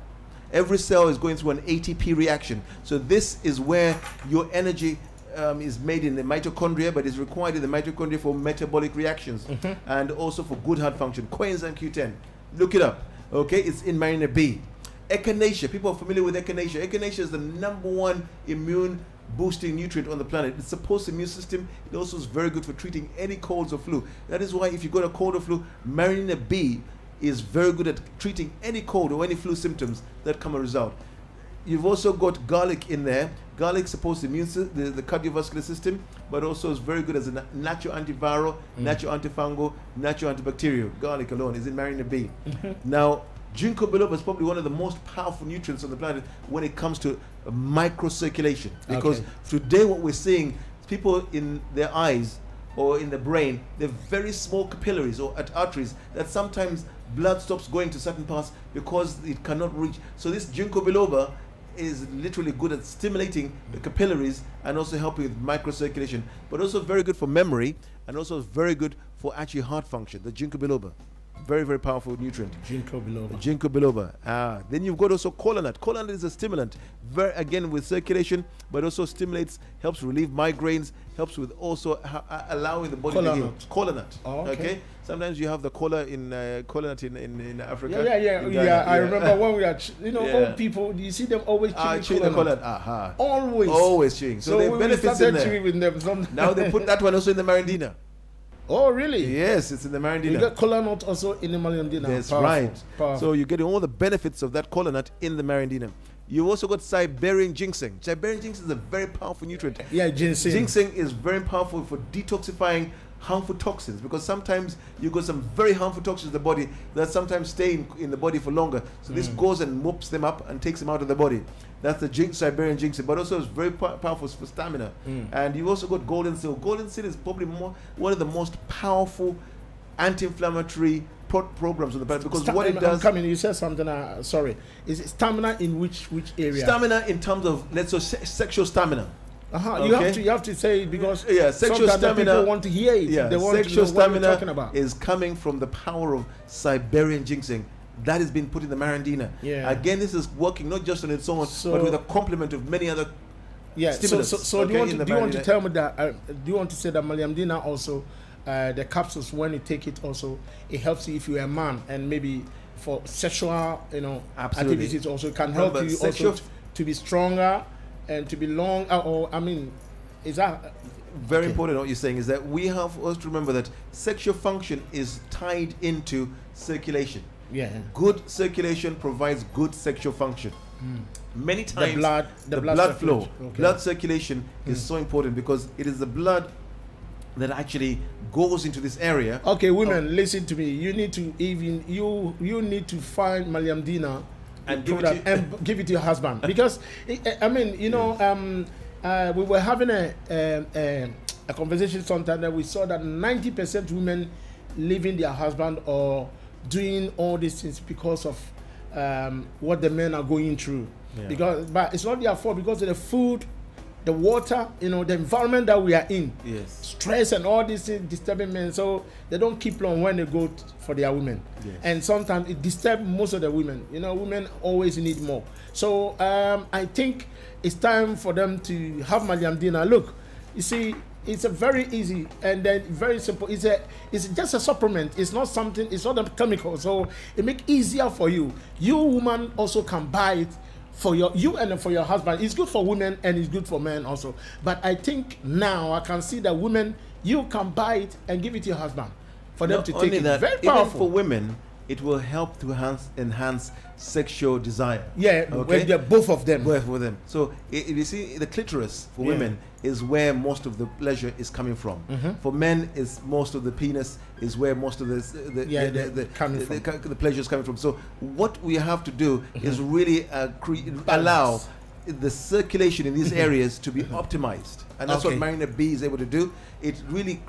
D: Every cell is going through an ATP reaction. So this is where your energy is made in the mitochondria, but is required in the mitochondria for metabolic reactions and also for good heart function. Coenzyme Q10. Look it up. Okay, it's in Marina B. Echinacea. People are familiar with echinacea. Echinacea is the #1 immune boosting nutrient on the planet. It supports the immune system. It also is very good for treating any colds or flu. That is why if you got a cold or flu, Marina B is very good at treating any cold or any flu symptoms that come as a result. You've also got garlic in there. Garlic supports the cardiovascular system, but also is very good as a natural antiviral, natural antifungal, natural antibacterial. Garlic alone is in Marina B. Now, ginkgo biloba is probably one of the most powerful nutrients on the planet when it comes to microcirculation. Because today what we're seeing, people in their eyes or in the brain, they're very small capillaries or arteries that sometimes blood stops going to certain parts because it cannot reach. So this ginkgo biloba is literally good at stimulating the capillaries and also helping with microcirculation, but also very good for memory and also very good for actually heart function, the ginkgo biloba. Very, very powerful nutrient.
C: Ginkgo biloba.
D: Ginkgo biloba. Then you've got also kola nut. Kola nut is a stimulant, very again with circulation, but also stimulates, helps relieve migraines, helps with also allowing the body to heal. Kola nut.
C: Oh, okay.
D: Sometimes you have the kola nut in Africa.
C: Yeah. I remember when we are, old people. You see them always chewing
D: the kola nut.
C: Always
D: chewing. So there are benefits in there.
C: With them.
D: Now they put that one also in the Marindina.
C: Oh, really?
D: Yes, it's in the Marindina.
C: You get kola nut also in the Marindina.
D: That's
C: Powerful.
D: right.
C: Powerful.
D: So you're getting all the benefits of that kola nut in the Marindina. You've also got Siberian ginseng. Siberian ginseng is a very powerful nutrient.
C: Yeah, ginseng.
D: Ginseng is very powerful for detoxifying harmful toxins, because sometimes you got some very harmful toxins in the body that sometimes stay in the body for longer. So this goes and mops them up and takes them out of the body. That's the Siberian ginseng, but also it's very powerful for stamina. And you've also got golden seal. Golden seal is probably one of the most powerful anti-inflammatory programs on the planet, because what it does.
C: You said something. Sorry, is it stamina in which area?
D: Stamina in terms of, let's say, sexual stamina.
C: You have to say it because
D: sexual
C: sometimes
D: stamina,
C: people want to hear it. They want
D: sexual
C: to know what you're
D: stamina
C: talking about.
D: is coming from the power of Siberian ginseng. That has been put in the Marandina.
C: Yeah.
D: Again, this is working not just on its own, but with a complement of many other stimulants.
C: So do you want to tell me that? Do you want to say that Maliamdina also, the capsules when you take it also, it helps you if you're a man and maybe for sexual, activities also it can help you also to be stronger and to be long. Is that
D: very important? What you're saying is that we have also to remember that sexual function is tied into circulation.
C: Yeah.
D: Good circulation provides good sexual function. Many times
C: the blood
D: flow, blood circulation is so important because it is the blood that actually goes into this area.
C: Okay, women, listen to me. You need to you need to find Maliamdina
D: and
C: give it to your husband because we were having a conversation sometime that we saw that 90% women leaving their husband or doing all these things because of what the men are going through. But it's not their fault because of the food, the water, the environment that we are in.
D: Yes.
C: Stress and all these things disturbing men, so they don't keep long when they go for their women.
D: Yes.
C: And sometimes it disturbs most of the women. Women always need more. So I think it's time for them to have Maliamdina. Look, you see, it's a very easy and then very simple. It's just a supplement. It's not something. It's not a chemical. So it makes it easier for you. You woman also can buy it for you and for your husband. It's good for women and it's good for men also. But I think now I can see that women, you can buy it and give it to your husband for them to take it. Very powerful.
D: Even for women, it will help to enhance sexual desire.
C: Yeah,
D: okay?
C: Both of them.
D: Both of them. So if you see, the clitoris for women is where most of the pleasure is coming from. For men, is most of the penis is where most of the pleasure is coming from. So what we have to do is really allow the circulation in these areas to be optimized, and that's what Marina B is able to do. It really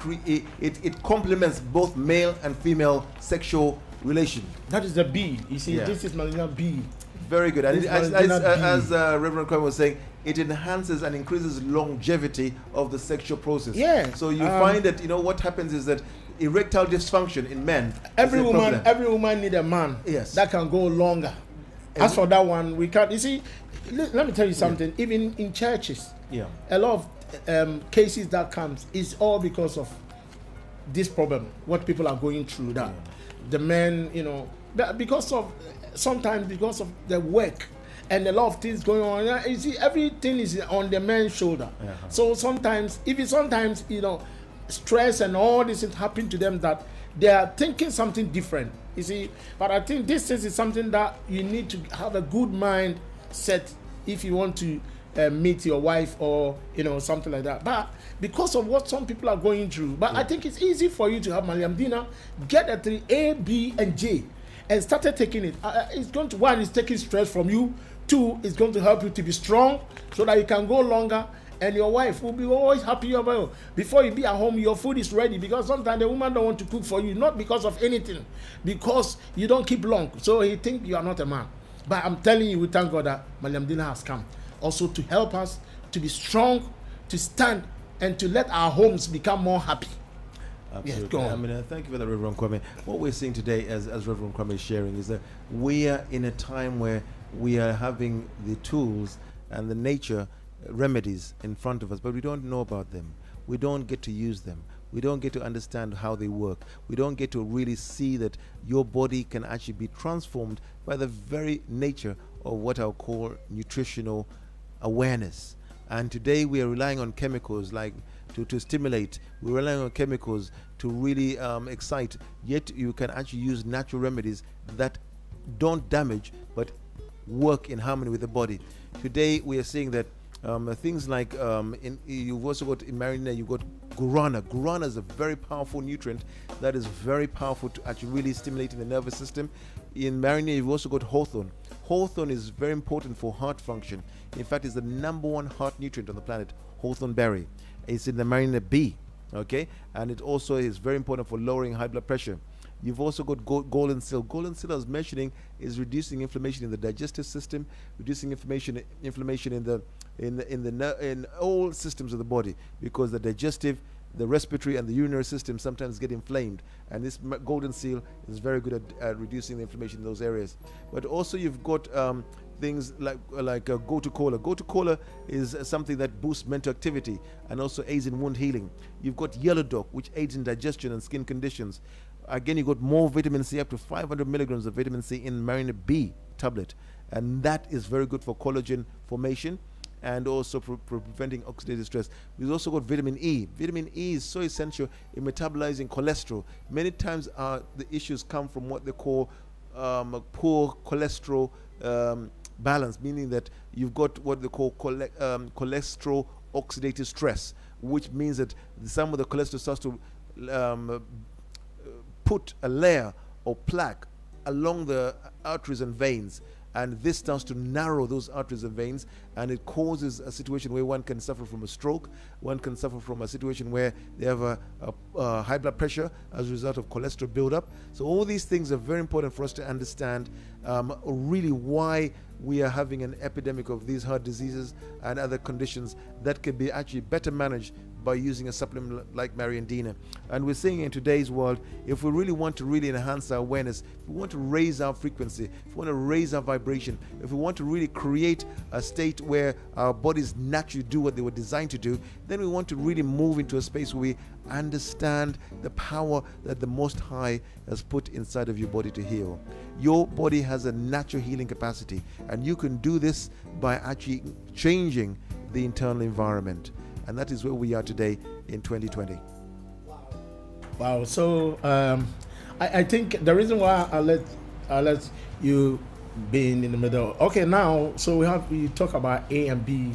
D: it complements both male and female sexual relation.
C: That is the B. You see, this is Marina B.
D: Very good. And as Reverend Kwame was saying, it enhances and increases longevity of the sexual process.
C: Yeah.
D: So you find that what happens is that erectile dysfunction in men.
C: Every woman need a man.
D: Yes.
C: That can go longer. As for that one, we can't. You see, let me tell you something. Even in churches, a lot of cases that comes is all because of this problem. What people are going through. That the men, because of the work and a lot of things going on. You see, everything is on the man's shoulder. So sometimes stress and all this is happening to them that they are thinking something different. You see, but I think this is something that you need to have a good mind set if you want to meet your wife or something like that. But because of what some people are going through, I think it's easy for you to have Maliamdina, get a 3 A, B, and J. And started taking it. It's going to, one, it's taking stress from you. 2, it's going to help you to be strong so that you can go longer. And your wife will be always happy about you. Before you be at home, your food is ready. Because sometimes the woman don't want to cook for you, not because of anything, because you don't keep long. So he think you are not a man. But I'm telling you, we thank God that Maliamdina has come also to help us to be strong, to stand, and to let our homes become more happy.
D: Absolutely. Thank you for that, Reverend Kwame. What we're seeing today, as Reverend Kwame is sharing, is that we are in a time where we are having the tools and the nature remedies in front of us, but we don't know about them. We don't get to use them. We don't get to understand how they work. We don't get to really see that your body can actually be transformed by the very nature of what I'll call nutritional awareness. And today we are relying on chemicals like to stimulate. We're relying on chemicals to really excite. Yet you can actually use natural remedies that don't damage but work in harmony with the body. Today we are seeing that things like you've also got in Marina, you've got guarana. Guarana is a very powerful nutrient that is very powerful to actually really stimulating the nervous system. In Marina, you've also got hawthorn. Hawthorn is very important for heart function. In fact, it's the #1 heart nutrient on the planet, hawthorn berry. It's in the Marina B, okay? And it also is very important for lowering high blood pressure. You've also got golden seal. Golden seal, I was mentioning, is reducing inflammation in the digestive system, reducing inflammation in all systems of the body, because the digestive, the respiratory, and the urinary system sometimes get inflamed, and this golden seal is very good at reducing the inflammation in those areas. But also you've got things like go-to cola. Go-to cola is something that boosts mental activity and also aids in wound healing. You've got yellow dog, which aids in digestion and skin conditions. Again, you got more vitamin C, up to 500 milligrams of vitamin C in Marina B tablet, and that is very good for collagen formation and also preventing oxidative stress. We've also got vitamin E. Vitamin E is so essential in metabolizing cholesterol. Many times the issues come from what they call poor cholesterol balance, meaning that you've got what they call cholesterol oxidative stress, which means that some of the cholesterol starts to put a layer or plaque along the arteries and veins, and this starts to narrow those arteries and veins, and it causes a situation where one can suffer from a stroke, one can suffer from a situation where they have a high blood pressure as a result of cholesterol buildup. So all these things are very important for us to understand really why we are having an epidemic of these heart diseases and other conditions that can be actually better managed by using a supplement like Mariandina. And we're saying in today's world, if we really want to really enhance our awareness, if we want to raise our frequency, if we want to raise our vibration, if we want to really create a state where our bodies naturally do what they were designed to do, then we want to really move into a space where we understand the power that the Most High has put inside of your body to heal. Your body has a natural healing capacity, and you can do this by actually changing the internal environment. And that is where we are today in 2020.
C: Wow. So I think the reason why I let you be in the middle. Okay, now so we talk about A and B,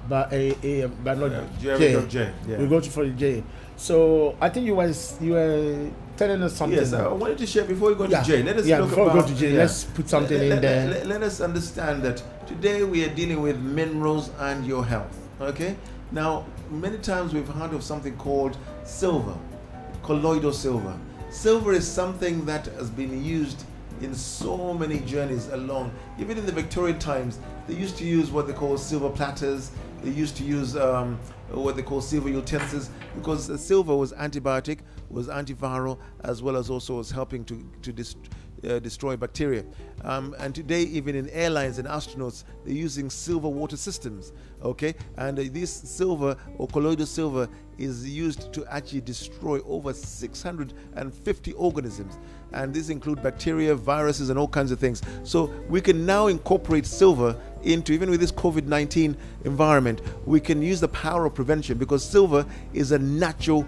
C: but but not J.
D: Yeah.
C: We go for the J. So I think you were telling us something.
D: Yes, I wanted to share before we go to J. Let us
C: talk before we go to J. Let's put something in there.
D: Let us understand that today we are dealing with minerals and your health. Okay. Now, many times we've heard of something called silver, colloidal silver. Silver is something that has been used in so many journeys along. Even in the Victorian times, they used to use what they call silver platters. They used to use what they call silver utensils, because the silver was antibiotic, was antiviral, as well as also was helping to destroy bacteria. And today, even in airlines and astronauts, they're using silver water systems. Okay, and this silver or colloidal silver is used to actually destroy over 650 organisms, and these include bacteria, viruses, and all kinds of things. So we can now incorporate silver into, even with this COVID-19 environment, we can use the power of prevention, because silver is a natural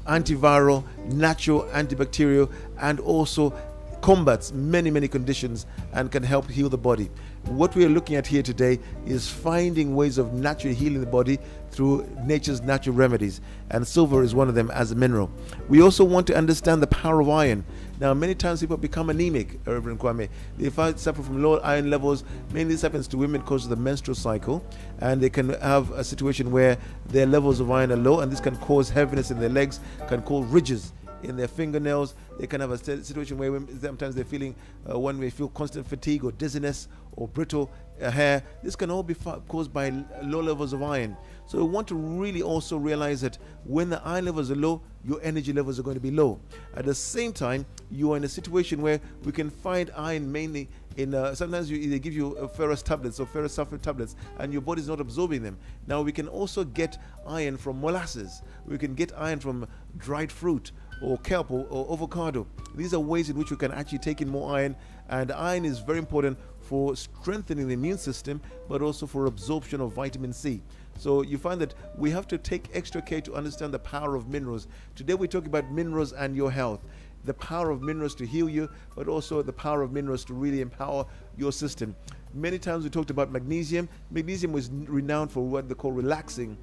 D: antiviral, natural antibacterial, and also combats many conditions and can help heal the body. What we are looking at here today is finding ways of naturally healing the body through nature's natural remedies, and silver is one of them as a mineral. We also want to understand the power of iron. Now, many times people become anemic, Reverend Kwame. They suffer from low iron levels. Mainly this happens to women because of the menstrual cycle, and they can have a situation where their levels of iron are low, and this can cause heaviness in their legs, can cause ridges in their fingernails. They can have a situation where sometimes they're feeling one may feel constant fatigue or dizziness or brittle hair. This can all be caused by low levels of iron. So we want to really also realize that when the iron levels are low, your energy levels are going to be low. At the same time, you are in a situation where we can find iron mainly in sometimes they give you ferrous tablets or ferrous sulfate tablets, and your body is not absorbing them. Now we can also get iron from molasses. We can get iron from dried fruit or kelp or avocado. These are ways in which we can actually take in more iron, and iron is very important for strengthening the immune system, but also for absorption of vitamin C. So you find that we have to take extra care to understand the power of minerals. Today we talk about minerals and your health. The power of minerals to heal you, but also the power of minerals to really empower your system. Many times we talked about magnesium. Magnesium was renowned for what they call relaxing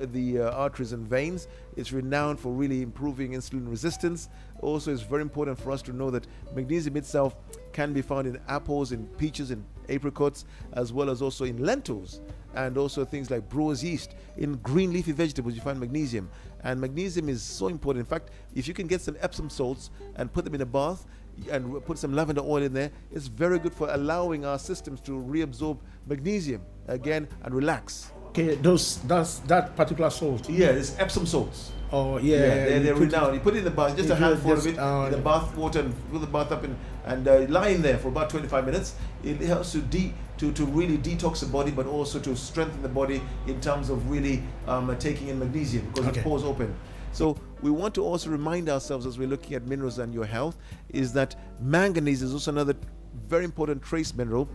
D: the arteries and veins. It's renowned for really improving insulin resistance. Also, it's very important for us to know that magnesium itself can be found in apples, in peaches, in apricots, as well as also in lentils, and also things like brewer's yeast. In green leafy vegetables, you find magnesium. And magnesium is so important. In fact, if you can get some Epsom salts and put them in a bath and put some lavender oil in there, it's very good for allowing our systems to reabsorb magnesium again and relax.
C: Okay, that's that particular salt.
D: Yeah, it's Epsom salts.
C: Oh yeah,
D: they're renowned. You put it in the bath, just a handful of it in the bath water, and fill the bath up and lie in there for about 25 minutes. It helps to really detox the body, but also to strengthen the body in terms of really taking in magnesium, because it pores open. So we want to also remind ourselves, as we're looking at minerals and your health, is that manganese is also another very important trace mineral.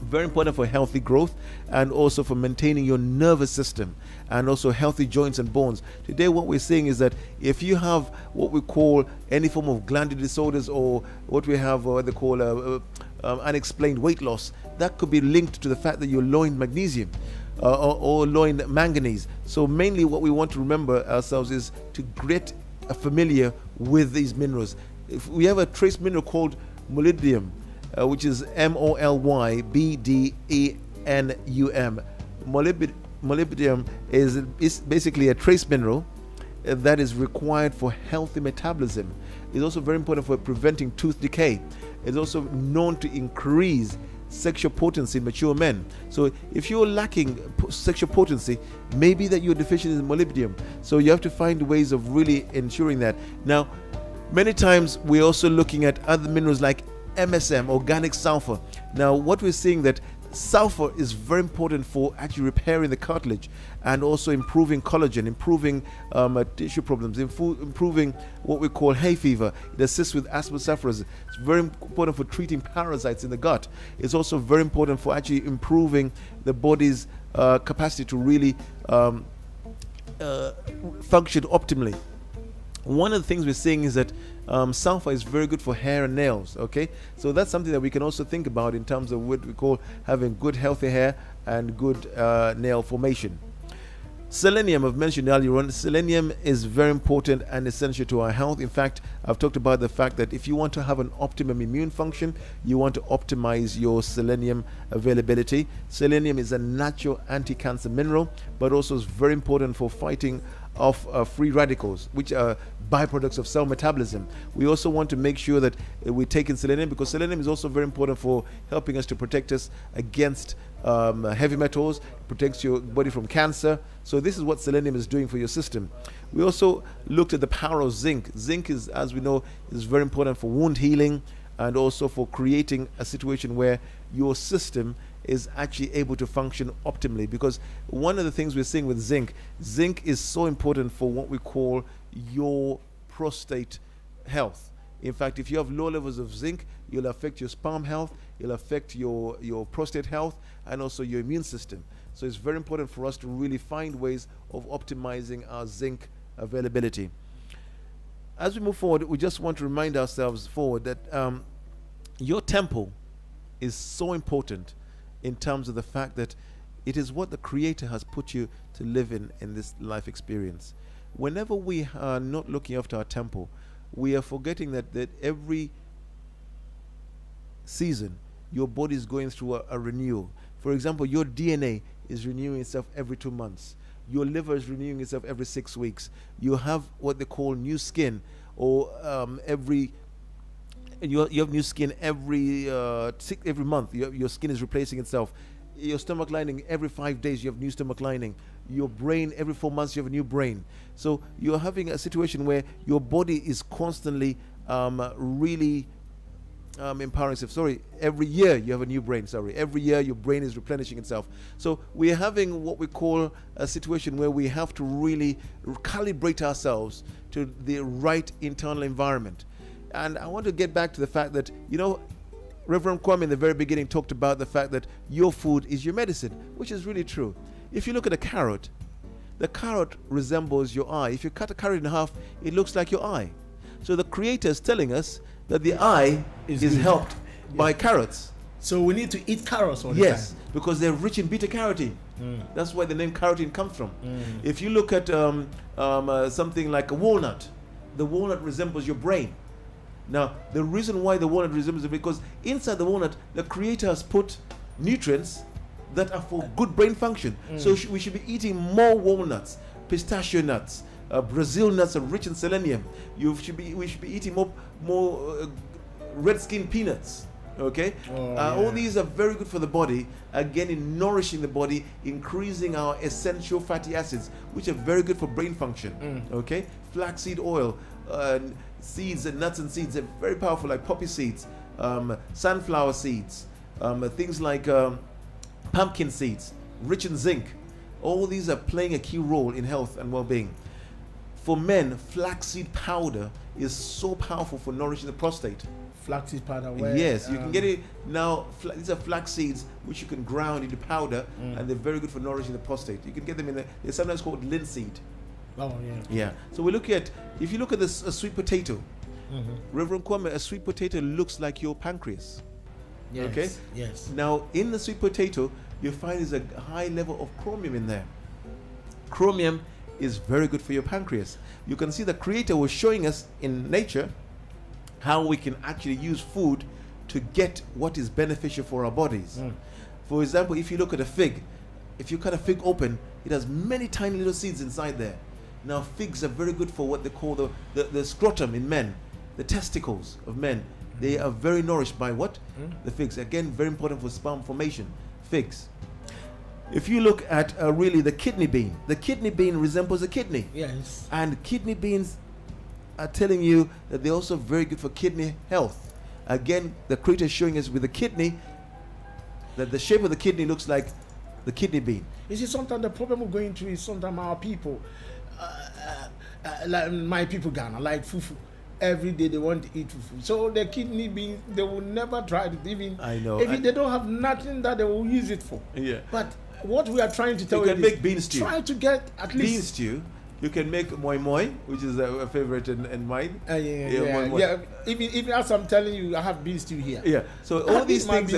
D: Very important for healthy growth and also for maintaining your nervous system and also healthy joints and bones. Today what we're saying is that if you have what we call any form of glandular disorders, or what we have what they call unexplained weight loss, that could be linked to the fact that you're low in magnesium or low in manganese. So mainly what we want to remember ourselves is to get familiar with these minerals. If we have a trace mineral called molybdenum, which is MOLYBDENUM. Molybdenum is basically a trace mineral that is required for healthy metabolism. It's also very important for preventing tooth decay. It's also known to increase sexual potency in mature men. So if you're lacking sexual potency, maybe that you're deficient in molybdenum. So you have to find ways of really ensuring that. Now, many times we're also looking at other minerals like MSM, organic sulfur. Now what we're seeing that sulfur is very important for actually repairing the cartilage and also improving collagen, improving tissue problems, improving what we call hay fever. It assists with aspergillus. It's very important for treating parasites in the gut. It's also very important for actually improving the body's capacity to really function optimally. One of the things we're seeing is that sulfur is very good for hair and nails. Okay, so that's something that we can also think about in terms of what we call having good healthy hair and good nail formation. Selenium, I've mentioned earlier on. Selenium is very important and essential to our health. In fact, I've talked about the fact that if you want to have an optimum immune function, you want to optimize your selenium availability. Selenium is a natural anti-cancer mineral, but also is very important for fighting off free radicals, which are byproducts of cell metabolism. We also want to make sure that we take in selenium, because selenium is also very important for helping us to protect us against heavy metals, protects your body from cancer. So this is what selenium is doing for your system. We also looked at the power of zinc. Zinc is, as we know, is very important for wound healing and also for creating a situation where your system is actually able to function optimally. Because one of the things we're seeing with zinc is so important for what we call your prostate health. In fact, if you have low levels of zinc, you'll affect your sperm health, it'll affect your prostate health, and also your immune system. So it's very important for us to really find ways of optimizing our zinc availability. As we move forward, we just want to remind ourselves that your temple is so important in terms of the fact that it is what the Creator has put you to live in this life experience. Whenever we are not looking after our temple, we are forgetting that every season your body is going through a renewal. For example, your DNA is renewing itself every 2 months. Your liver is renewing itself every 6 weeks. You have what they call new skin, or you have new skin every month. Your skin is replacing itself. Your stomach lining, every 5 days you have new stomach lining. Your brain, every 4 months you have a new brain. So you're having a situation where your body is constantly really empowering itself. Every year you have a new brain. Every year your brain is replenishing itself. So we are having what we call a situation where we have to really calibrate ourselves to the right internal environment. And I want to get back to the fact that, Reverend Kwame in the very beginning talked about the fact that your food is your medicine, which is really true. If you look at a carrot, the carrot resembles your eye. If you cut a carrot in half, it looks like your eye. So the Creator is telling us that the eye is helped by carrots.
C: So we need to eat carrots all the time.
D: Yes, because they're rich in beta carotene. That's where the name carotene comes from. If you look at something like a walnut, the walnut resembles your brain. Now, the reason why the walnut resembles it because inside the walnut, the Creator has put nutrients that are for good brain function. So we should be eating more walnuts, pistachio nuts, Brazil nuts are rich in selenium. We should be eating more red skin peanuts. Okay, all these are very good for the body. Again, in nourishing the body, increasing our essential fatty acids, which are very good for brain function. Okay, flaxseed oil, seeds and nuts and seeds are very powerful, like poppy seeds, sunflower seeds, things like pumpkin seeds, rich in zinc. All these are playing a key role in health and well-being. For men, flaxseed powder is so powerful for nourishing the prostate.
C: Flaxseed powder.
D: Yes, you can get it now. These are flax seeds which you can ground into powder, and they're very good for nourishing the prostate. You can get them in they're sometimes called linseed.
C: Oh yeah.
D: Yeah. So we look at, if you look at this a sweet potato, Reverend Kwame, a sweet potato looks like your pancreas.
C: Yes.
D: Okay.
C: Yes.
D: Now in the sweet potato, you find there's a high level of chromium in there. Chromium is very good for your pancreas. You can see the Creator was showing us in nature how we can actually use food to get what is beneficial for our bodies. For example, if you look at a fig, if you cut a fig open, it has many tiny little seeds inside there. Now figs are very good for what they call the scrotum in men, the testicles of men. They are very nourished by what? The figs. Again, very important for sperm formation. Figs. If you look at really the kidney bean resembles a kidney.
C: Yes.
D: And kidney beans are telling you that they're also very good for kidney health. Again, the Creator is showing us with the kidney that the shape of the kidney looks like the kidney bean.
C: You see, sometimes the problem we're going through is sometimes our people, like my people Ghana, like fufu. Every day they want to eat fufu. So the kidney beans, they will never try it. Even
D: I know.
C: If they don't have nothing that they will use it for.
D: Yeah.
C: But what we are trying to tell
D: you
C: you
D: can make bean stew.
C: Try to get at least
D: bean stew. You can make moi moi, which is a favorite in mine.
C: Yeah.
D: Moi moi.
C: Yeah. Even as I'm telling you, I have bean stew here.
D: Yeah. So all these things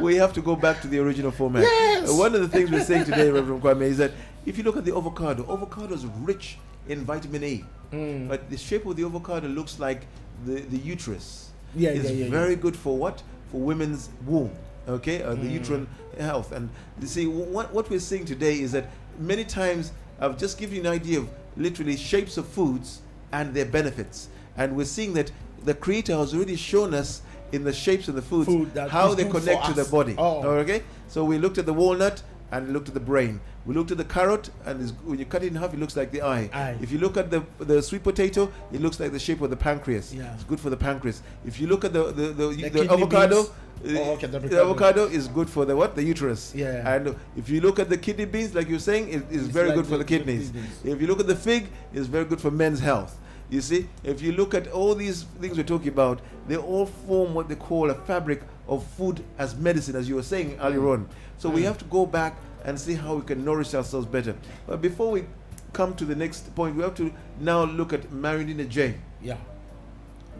D: we have to go back to the original format.
C: Yes.
D: One of the things we're saying today, Reverend Kwame, is that if you look at the avocado is rich in vitamin E. But the shape of the avocado looks like the uterus. It's very good for what? For women's womb. Okay, the uterine health. And you see, what we're seeing today is that many times I've just given you an idea of literally shapes of foods and their benefits. And we're seeing that the Creator has already shown us in the shapes of the foods how they connect to the body. Okay, so we looked at the walnut and looked at the brain. We looked at the carrot, and when you cut it in half, it looks like the eye. If you look at the sweet potato, it looks like the shape of the pancreas. It's good for the pancreas. If you look at the avocado, the avocado is good for the uterus. And if you look at the kidney beans, like you're saying, it's very good for the kidneys. If you look at the fig, it's very good for men's health. You see, if you look at all these things we're talking about, they all form what they call a fabric of food as medicine, as you were saying earlier on. So we have to go back and see how we can nourish ourselves better. But before we come to the next point, we have to now look at marrying the J.
C: Yeah.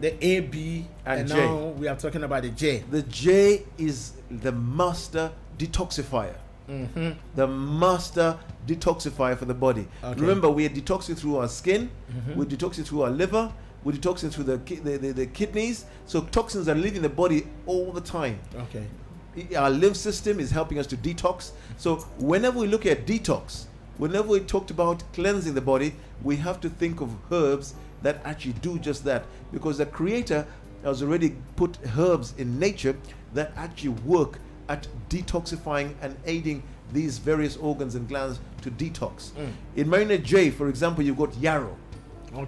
C: The A, B, and
D: J.
C: Now we are talking about the J.
D: The J is the master detoxifier. The master detoxifier for the body. Remember, we are detoxing through our skin, we're detoxing through our liver, we're detoxing through the kidneys. So toxins are leaving the body all the time. Our lymph system is helping us to detox. So whenever we look at detox, whenever we talked about cleansing the body, we have to think of herbs that actually do just that, because the Creator has already put herbs in nature that actually work at detoxifying and aiding these various organs and glands to detox. In Marina J, for example, you've got yarrow.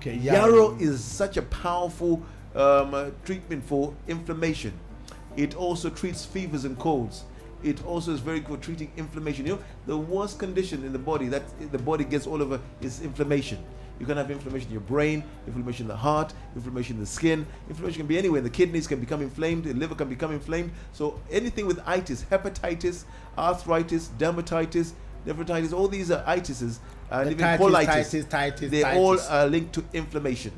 D: Yarrow is such a powerful treatment for inflammation. It also treats fevers and colds. It also is very good for treating inflammation. You know, the worst condition in the body that the body gets all over is inflammation. You can have inflammation in your brain, inflammation in the heart, inflammation in the skin. Inflammation can be anywhere. The kidneys can become inflamed, the liver can become inflamed. So anything with itis, hepatitis, arthritis, dermatitis, nephritis, all these are itises, and even colitis. They all are linked to inflammation.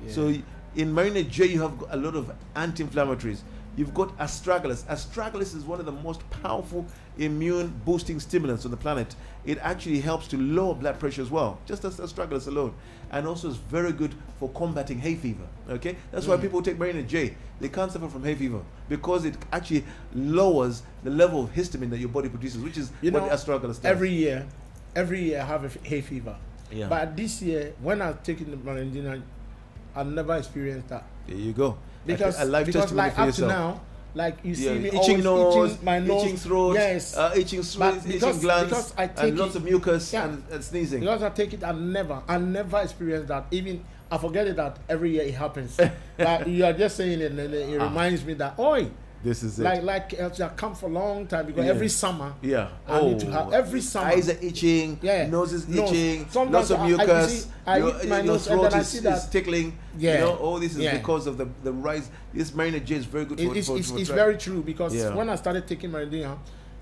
D: So in Marina J, you have a lot of anti-inflammatories. You've got astragalus. Astragalus is one of the most powerful immune boosting stimulants on the planet. It actually helps to lower blood pressure as well, just as astragalus alone. And also is very good for combating hay fever. Okay, that's why people take Marina J. They can't suffer from hay fever because it actually lowers the level of histamine that your body produces, which is what the astragalus does.
C: Every year I have a hay fever.
D: Yeah.
C: But this year, when I've taken the Marina, I've never experienced that.
D: There you go.
C: Because like up to now, like you see me
D: itching
C: always
D: nose,
C: itching my nose,
D: itching throat,
C: yes,
D: itching glands,
C: because I take
D: and lots of mucus
C: yeah,
D: and sneezing.
C: Because I take it, I never experienced that. Even I forget it that every year it happens. But you are just saying it, and it reminds me that
D: this is it.
C: Like I come for a long time because every summer, I need to have every summer.
D: Eyes are itching, nose is itching,
C: Sometimes
D: lots of mucus.
C: I eat my nose and
D: throat
C: then I see that
D: is tickling.
C: Yeah,
D: all this is because of the rise. This Marina J is very good for
C: it's very true because when I started taking Marina,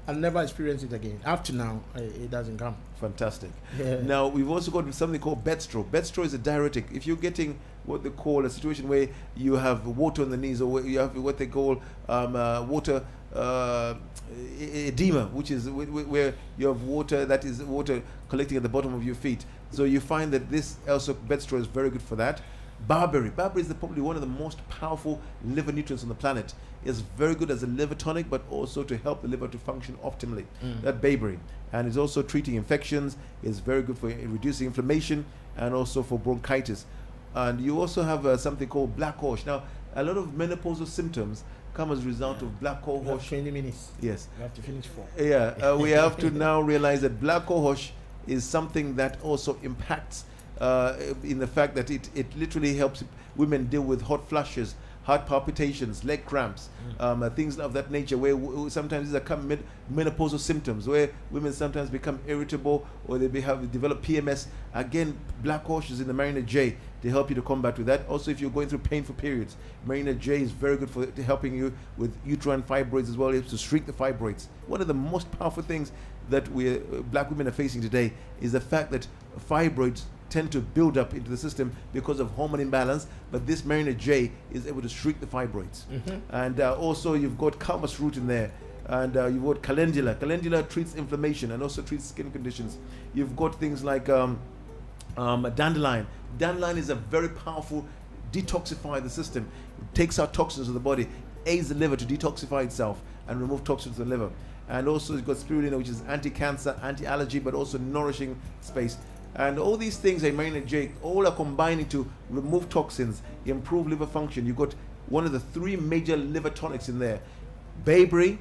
C: I never experienced it again. Up to now, it doesn't come.
D: Fantastic.
C: Yeah.
D: Now we've also got something called Betstro. Betstro is a diuretic. If you're getting what they call a situation where you have water on the knees, or you have what they call water edema, which is where you have water collecting at the bottom of your feet. So you find that this also Betstro is very good for that. Barberry is probably one of the most powerful liver nutrients on the planet. It's very good as a liver tonic, but also to help the liver to function optimally. That bayberry, and it's also treating infections. It's very good for reducing inflammation and also for bronchitis. And you also have something called black horse. Now, a lot of menopausal symptoms come as a result of black horse.
C: 20 minutes.
D: Yes.
C: You have to finish 4.
D: Yeah, we have to now realize that black horse is something that also impacts in the fact that it literally helps women deal with hot flushes, heart palpitations, leg cramps, things of that nature, where sometimes these are menopausal symptoms, where women sometimes become irritable or they develop PMS. Again, black horse is in the Marina J to help you to combat with that. Also, if you're going through painful periods, Marina J is very good for helping you with uterine fibroids as well. It helps to shrink the fibroids. One of the most powerful things that black women are facing today is the fact that fibroids tend to build up into the system because of hormone imbalance, but this Marina J is able to shrink the fibroids. And also you've got calmus root in there, and you've got calendula. Calendula treats inflammation and also treats skin conditions. You've got things like dandelion. Dandelion is a very powerful detoxifier of the system. It takes out toxins of the body, aids the liver to detoxify itself and remove toxins from the liver. And also you've got spirulina, which is anti-cancer, anti-allergy, but also nourishing space. And all these things, Marina J, all are combining to remove toxins, improve liver function. You've got one of the 3 major liver tonics in there: bayberry,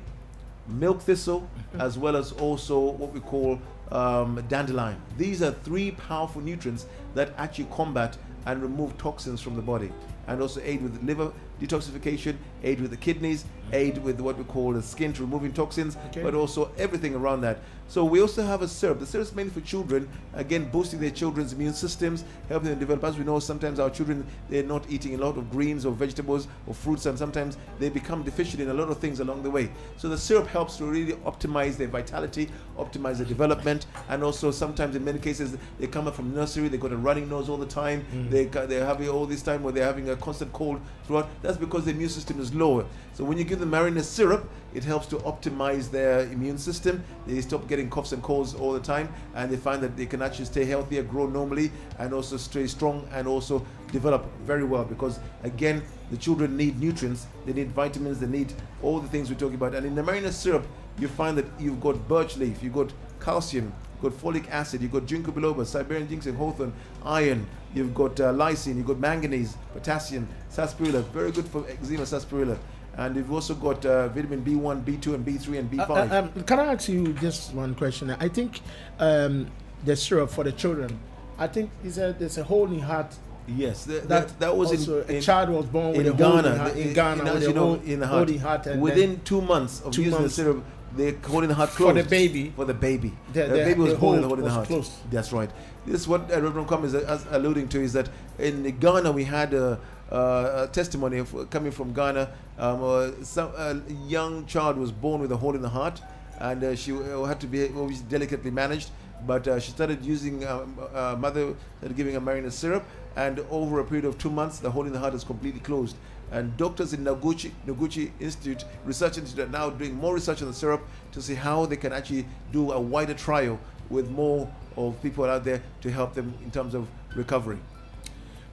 D: milk thistle, as well as also what we call dandelion. These are 3 powerful nutrients that actually combat and remove toxins from the body, and also aid with liver detoxification, aid with the kidneys, aid with what we call the skin to removing toxins, but also everything around that. So we also have a syrup. The syrup is mainly for children, again boosting their children's immune systems, helping them develop. As we know, sometimes our children, they're not eating a lot of greens or vegetables or fruits, and sometimes they become deficient in a lot of things along the way. So the syrup helps to really optimize their vitality, optimize their development, and also sometimes in many cases they come up from nursery, they've got a running nose all the time, they're having all this time where they're having a constant cold throughout. That's because their immune system is lower. So when you give them Marina syrup, it helps to optimize their immune system. They stop getting coughs and colds all the time, and they find that they can actually stay healthier, grow normally, and also stay strong, and also develop very well, because again, the children need nutrients, they need vitamins, they need all the things we're talking about. And in the Marina syrup, you find that you've got birch leaf, you've got calcium, you've got folic acid, you've got ginkgo biloba, Siberian ginseng, hawthorn, iron, you've got lysine, you've got manganese, potassium, sarsaparilla, very good for eczema, sarsaparilla. And you've also got vitamin B1, B2, and B3, and B5.
C: Can I ask you just one question? I think the syrup for the children, I think there's a hole in heart.
D: Yes, that was
C: also
D: in
C: a child was born with a
D: Ghana.
C: hole in Ghana, with a hole in the heart. And
D: within 2 months of using the syrup, they hole in the heart closed.
C: For the baby.
D: For the baby. The baby was born with a hole in the heart.
C: Closed.
D: That's right. This is what Reverend Com is alluding to, is that in Ghana we had a testimony coming from Ghana. A young child was born with a hole in the heart, and she had to be always delicately managed. But she started using mother started giving her Marina syrup, and over a period of 2 months, the hole in the heart is completely closed. And doctors in Noguchi Institute, Research Institute, are now doing more research on the syrup to see how they can actually do a wider trial with more of people out there to help them in terms of recovery.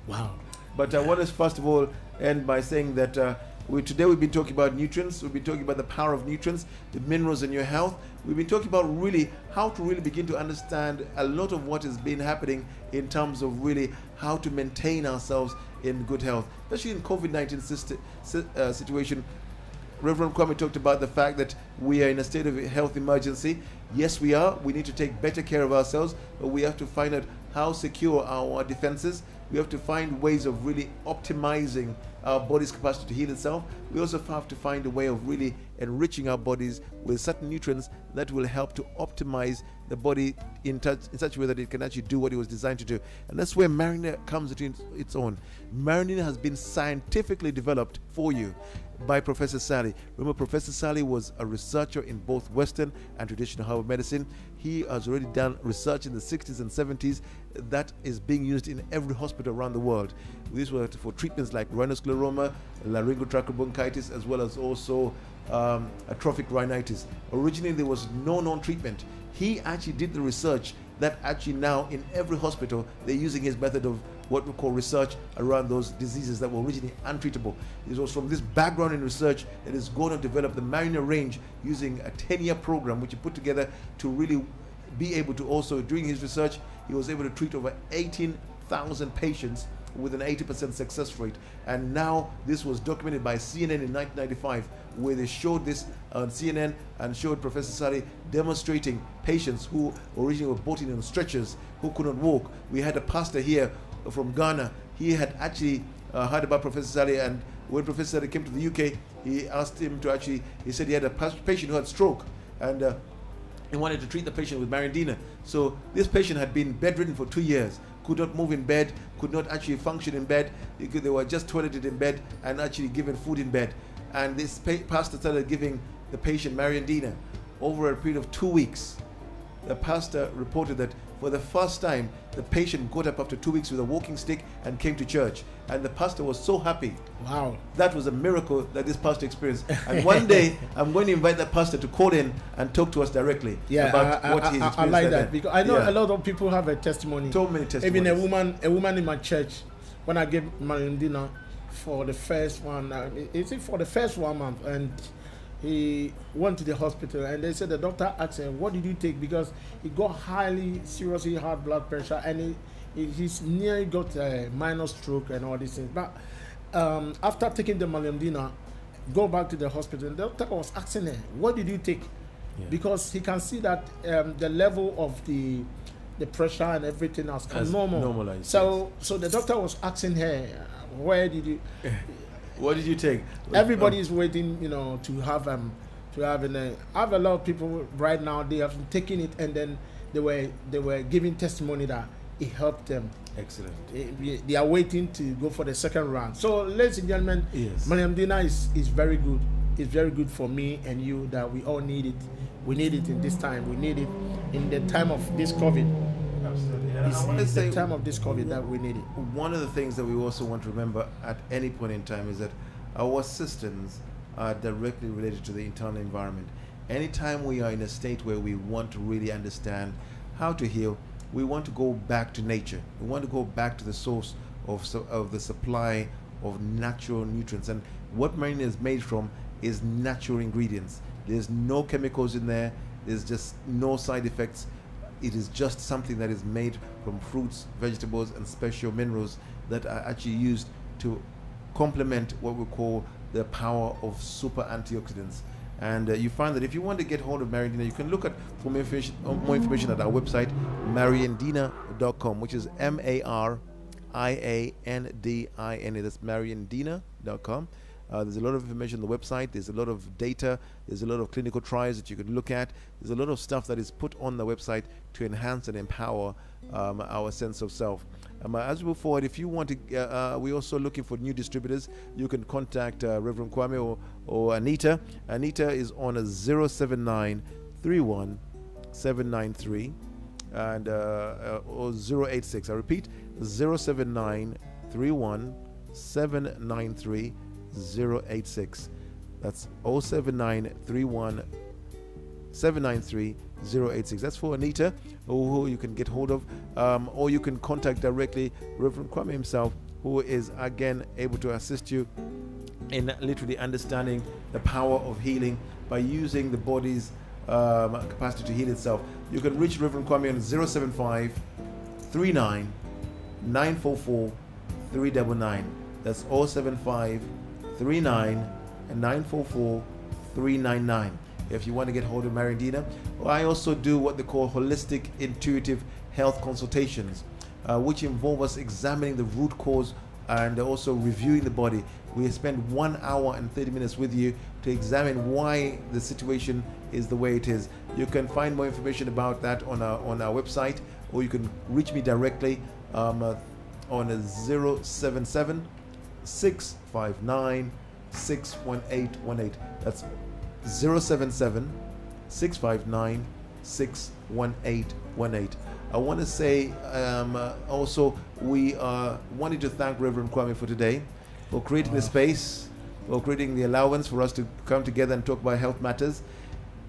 C: Wow.
D: But I want to first of all end by saying that today we've been talking about nutrients. We've been talking about the power of nutrients, the minerals in your health. We've been talking about really how to really begin to understand a lot of what has been happening in terms of really how to maintain ourselves in good health, especially in COVID-19 situation. Reverend Kwame talked about the fact that we are in a state of health emergency. Yes, we are. We need to take better care of ourselves, but we have to find out how secure our defenses. We have to find ways of really optimizing our body's capacity to heal itself. We also have to find a way of really enriching our bodies with certain nutrients that will help to optimize the body in such a way that it can actually do what it was designed to do. And that's where Marinade comes into its own. Marinade has been scientifically developed for you by Professor Sally. Remember, Professor Sally was a researcher in both Western and traditional herbal medicine. He has already done research in the 60s and 70s that is being used in every hospital around the world. These were for treatments like rhinoscleroma, laryngotracheal bronchitis, as well as also atrophic rhinitis. Originally, there was no known treatment. He actually did the research that actually now in every hospital, they're using his method of what we call research around those diseases that were originally untreatable. It was from this background in research that is going to develop the Mariner range using a 10-year program which he put together to really be able to also, during his research, he was able to treat over 18,000 patients with an 80% success rate. And now this was documented by CNN in 1995, where they showed this on CNN and showed Professor Sally demonstrating patients who originally were brought in on stretchers, who could not walk. We had a pastor here from Ghana. He had actually heard about Professor Sally, and when Professor Sally came to the UK, he asked him to actually, he said he had a patient who had stroke, and he wanted to treat the patient with Marindina. So this patient had been bedridden for 2 years, could not move in bed, could not actually function in bed. They were just toileted in bed and actually given food in bed. And this pastor started giving the patient Marindina. Over a period of 2 weeks, the pastor reported that for the first time, the patient got up after 2 weeks with a walking stick and came to church. And the pastor was so happy.
C: Wow.
D: That was a miracle that this pastor experienced. And one day, I'm going to invite that pastor to call in and talk to us directly about what he's experienced.
C: I like that
D: then.
C: because I know a lot of people have a testimony.
D: So many testimonies.
C: Even a woman in my church, when I gave Marindina for the first one, for the first 1 month, and he went to the hospital, and they said the doctor asked him, "What did you take?" Because he got seriously high blood pressure, and he's nearly got a minor stroke and all these things. But after taking the Marindina, go back to the hospital, the doctor was asking her, "What did you take?" Yeah. Because he can see that the level of the pressure and everything has come
D: normalized.
C: So the doctor was asking her, "Where did you?"
D: What did you take?
C: Everybody is waiting, to have I have a lot of people right now. They have taken it, and then they were giving testimony that it helped them.
D: Excellent.
C: They are waiting to go for the second round. So, ladies and gentlemen,
D: yes,
C: Marindina is very good. It's very good for me and you, that we all need it. We need it in this time. We need it in the time of this COVID.
D: Absolutely.
C: It's the time of this COVID that we need it.
D: One of the things that we also want to remember at any point in time is that our systems are directly related to the internal environment. Anytime we are in a state where we want to really understand how to heal, we want to go back to nature. We want to go back to the source of the supply of natural nutrients. And what Marina is made from is natural ingredients. There's no chemicals in there. There's just no side effects. It is just something that is made from fruits, vegetables, and special minerals that are actually used to complement what we call the power of super antioxidants. And you find that if you want to get hold of Marindina, you can look at more information at our website, mariandina.com, which is MARIANDINA. That's mariandina.com. There's a lot of information on the website. There's a lot of data. There's a lot of clinical trials that you can look at. There's a lot of stuff that is put on the website to enhance and empower our sense of self. As we move forward, if you want to, we're also looking for new distributors. You can contact Reverend Kwame or Anita. Anita is on a 07931 793 and or 086. I repeat, 07931 793 086. That's 07931 793 086. That's for Anita, who you can get hold of, or you can contact directly Reverend Kwame himself, who is again able to assist you in literally understanding the power of healing by using the body's capacity to heal itself. You can reach Reverend Kwame on 075 39 944 399. That's 075 39 944 399. If you want to get hold of Marindina, I also do what they call holistic intuitive health consultations, which involve us examining the root cause and also reviewing the body. We spend 1 hour and 30 minutes with you to examine why the situation is the way it is. You can find more information about that on our website, or you can reach me directly on 077 659 61818. That's 077 659 61818. I want to say also we wanted to thank Reverend Kwame for today, for creating the space, for creating the allowance for us to come together and talk about health matters.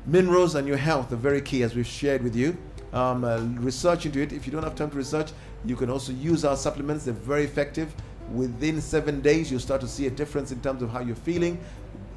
D: Minerals and your health are very key, as we've shared with you. Research into it. If you don't have time to research, you can also use our supplements. They're very effective. Within 7 days, you'll start to see a difference in terms of how you're feeling,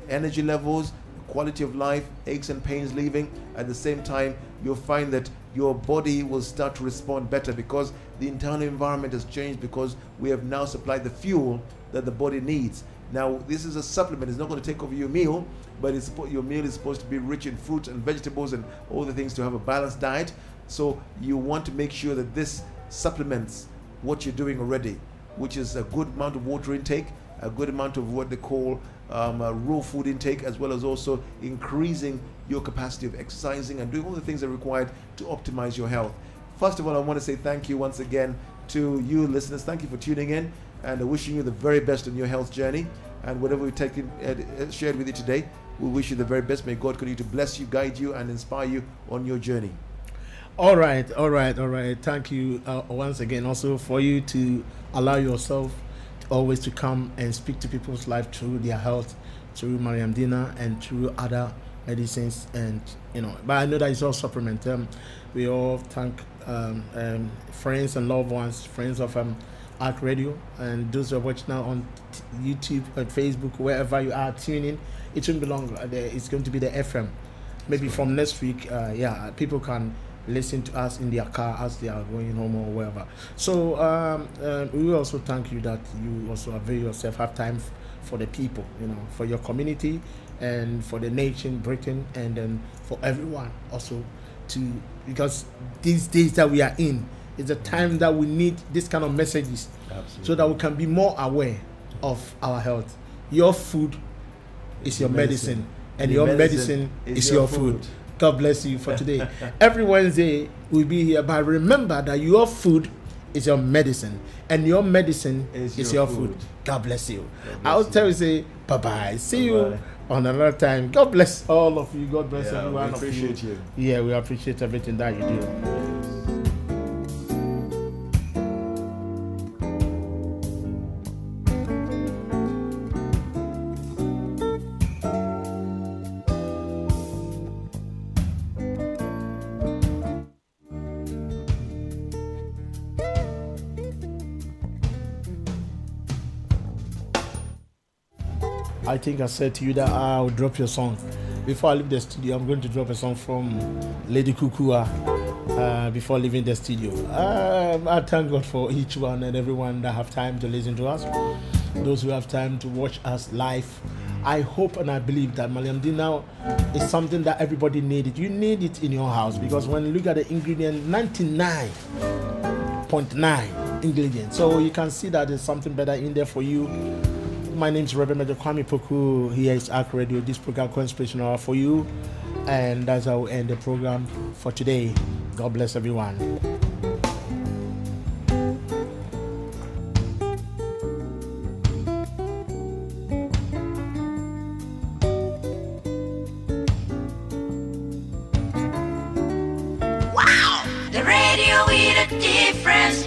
D: energy levels, quality of life, aches and pains leaving. At the same time, you'll find that your body will start to respond better because the internal environment has changed, because we have now supplied the fuel that the body needs. Now, this is a supplement. It's not going to take over your meal, but your meal is supposed to be rich in fruits and vegetables and all the things to have a balanced diet. So you want to make sure that this supplements what you're doing already, which is a good amount of water intake, a good amount of what they call raw food intake, as well as also increasing your capacity of exercising and doing all the things that are required to optimize your health. First of all, I want to say thank you once again to you listeners. Thank you for tuning in, and wishing you the very best on your health journey. And whatever we've taken shared with you today, we wish you the very best. May God continue to bless you, guide you, and inspire you on your journey.
C: All right. Thank you once again also for you to allow yourself always to come and speak to people's life through their health, through Mariamdina and through other medicines, and but I know that it's all supplement. We all thank friends and loved ones, friends of ARK Radio, and those who are watching now on YouTube and Facebook, wherever you are tuning. It won't be long. It's going to be the FM. Maybe from next week, people can listen to us in their car as they are going home or wherever. So we will also thank you that you also avail yourself, have time for the people, for your community and for the nation, Britain, and then for everyone also because these days that we are in is a time that we need this kind of messages. Absolutely. So that we can be more aware of our health. Your food is your medicine, and your medicine is your food. God bless you for today. Every Wednesday we'll be here, but remember that your food is your medicine, and your medicine is your food. God bless you. I'll tell you, say bye-bye. See you on another time. God bless all of you. God bless everyone.
D: We appreciate you.
C: Yeah, we appreciate everything that you do. I think I said to you that I'll drop your song. Before I leave the studio, I'm going to drop a song from Lady Kukua before leaving the studio. I thank God for each one and everyone that have time to listen to us. Those who have time to watch us live. I hope and I believe that Mariamdina is something that everybody needed. You need it in your house, because when you look at the ingredient, 99.9 ingredients. So you can see that there's something better in there for you. My name is Reverend Major Kwame Poku. Here is ARK Radio. This program, Inspiration Hour, for you. And that's how we end the program for today. God bless everyone.
E: Wow! The radio with a difference.